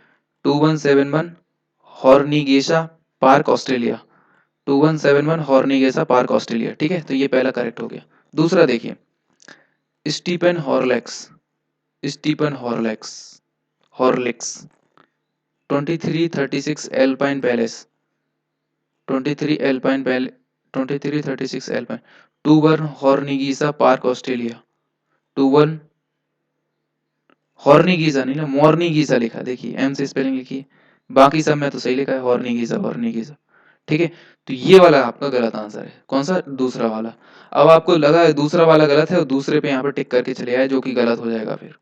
2171 हॉर्निगेसा पार्क ऑस्ट्रेलिया, 2171 हॉर्निगेसा पार्क ऑस्ट्रेलिया, ठीक है। तो ये पहला करेक्ट हो गया। दूसरा देखिए, Stephen Horlicks, Stephen Horlicks, Horlicks 2336 Alpine Palace, 23 Alpine Palace, 2336 Alpine, 21 हॉर्निगीसा पार्क ऑस्ट्रेलिया, 21 हॉर्निगीसा नहीं ना, मॉर्निगीसा लिखा, देखिए एम से स्पेलिंग लिखी है, बाकी सब में तो सही लिखा है, हॉर्निगीसा हॉर्निगीसा, ठीक है। तो ये वाला आपका गलत आंसर है, कौन सा, दूसरा वाला। अब आपको लगा है दूसरा वाला गलत है, और दूसरे पे यहाँ पर टिक करके चले आए, जो कि गलत हो जाएगा फिर,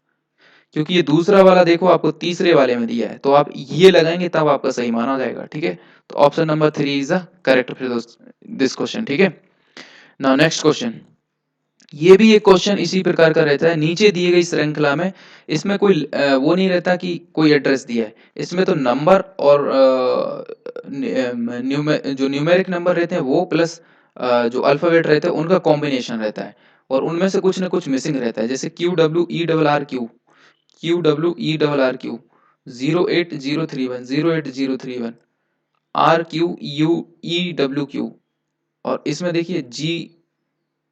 क्योंकि ये दूसरा वाला देखो आपको तीसरे वाले में दिया है, तो आप ये लगाएंगे तब आपका सही माना जाएगा, ठीक है। तो option number 3 is the correct फिर दिस क्वेश्चन, ठीक है। नाउ नेक्स्ट क्वेश्चन, ये भी एक क्वेश्चन इसी प्रकार का रहता है, नीचे दिए गई श्रृंखला में, इसमें कोई वो नहीं रहता कि कोई एड्रेस दिया है, इसमें तो नंबर और जो न्यूमेरिक नंबर रहते हैं वो प्लस जो अल्फाबेट रहते हैं उनका कॉम्बिनेशन रहता है, और उनमें से कुछ ना कुछ मिसिंग रहता है, जैसे QWERRQ, QWERRQ 08031 08031, RQUEWQ, और इसमें देखिए जी,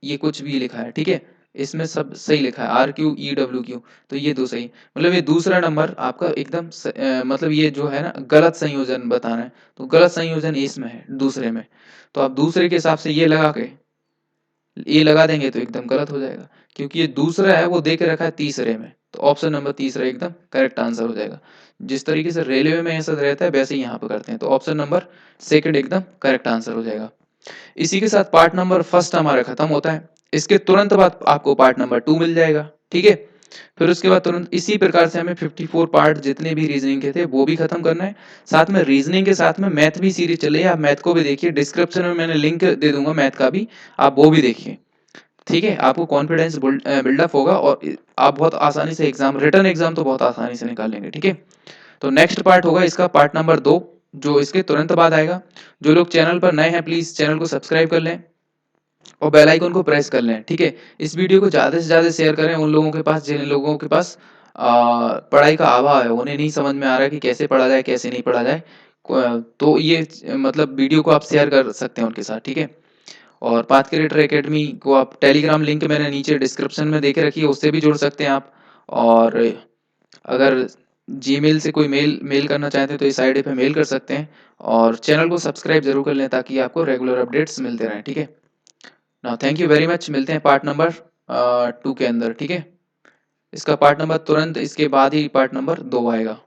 ये कुछ भी लिखा है, ठीक है, इसमें सब सही लिखा है, RQEWQ, तो ये दो सही, मतलब ये दूसरा नंबर आपका एकदम मतलब ये जो है ना गलत संयोजन बताना है, तो गलत संयोजन इसमें है, दूसरे में। तो आप दूसरे के हिसाब से ये लगा देंगे तो एकदम गलत हो जाएगा, क्योंकि ये दूसरा है वो दे के रखा है तीसरे में, तो ऑप्शन नंबर तीसरा एकदम करेक्ट आंसर हो जाएगा। जिस तरीके से रेलवे में ऐसा रहता है वैसे ही यहाँ पे करते हैं, तो ऑप्शन नंबर सेकंड एकदम करेक्ट आंसर हो जाएगा। इसी के साथ पार्ट नंबर फर्स्ट हमारा खत्म होता है, इसके तुरंत बाद आपको पार्ट नंबर 2 मिल जाएगा, ठीक है। फिर उसके बाद तुरंत इसी प्रकार से हमें 54 पार्ट जितने भी रीजनिंग के थे वो भी खत्म करना है, साथ में रीजनिंग के साथ में मैथ भी सीरीज चल रही है, आप मैथ को भी देखिए, डिस्क्रिप्शन में मैंने लिंक दे दूंगा मैथ का भी, आप वो भी देखिए, ठीक है। आपको कॉन्फिडेंस बिल्डअप होगा, और आप बहुत आसानी से एग्जाम, रिटर्न एग्जाम तो बहुत आसानी से निकाल लेंगे, ठीक है। तो नेक्स्ट पार्ट होगा इसका पार्ट नंबर 2, जो इसके तुरंत बाद आएगा। जो लोग चैनल पर नए हैं प्लीज चैनल को सब्सक्राइब कर लें, और बेल आइकन को प्रेस कर लें, ठीक है। इस वीडियो को ज़्यादा से ज़्यादा शेयर करें उन लोगों के पास जिन लोगों के पास पढ़ाई का अभाव है, उन्हें नहीं समझ में आ रहा है कि कैसे पढ़ा जाए कैसे नहीं पढ़ा जाए, तो ये मतलब वीडियो को आप शेयर कर सकते हैं उनके साथ, ठीक है। और पाथ क्रिएटर एकेडमी को आप टेलीग्राम लिंक मैंने नीचे डिस्क्रिप्शन में देके रखी है, उससे भी जुड़ सकते हैं आप। और अगर जीमेल से कोई मेल मेल करना चाहते हैं तो इस आईडी पे मेल कर सकते हैं, और चैनल को सब्सक्राइब जरूर कर लें ताकि आपको रेगुलर अपडेट्स मिलते रहें, ठीक है। ना थैंक यू वेरी मच, मिलते हैं पार्ट नंबर 2 के अंदर, ठीक है। इसका पार्ट नंबर तुरंत इसके बाद ही पार्ट नंबर 2 आएगा।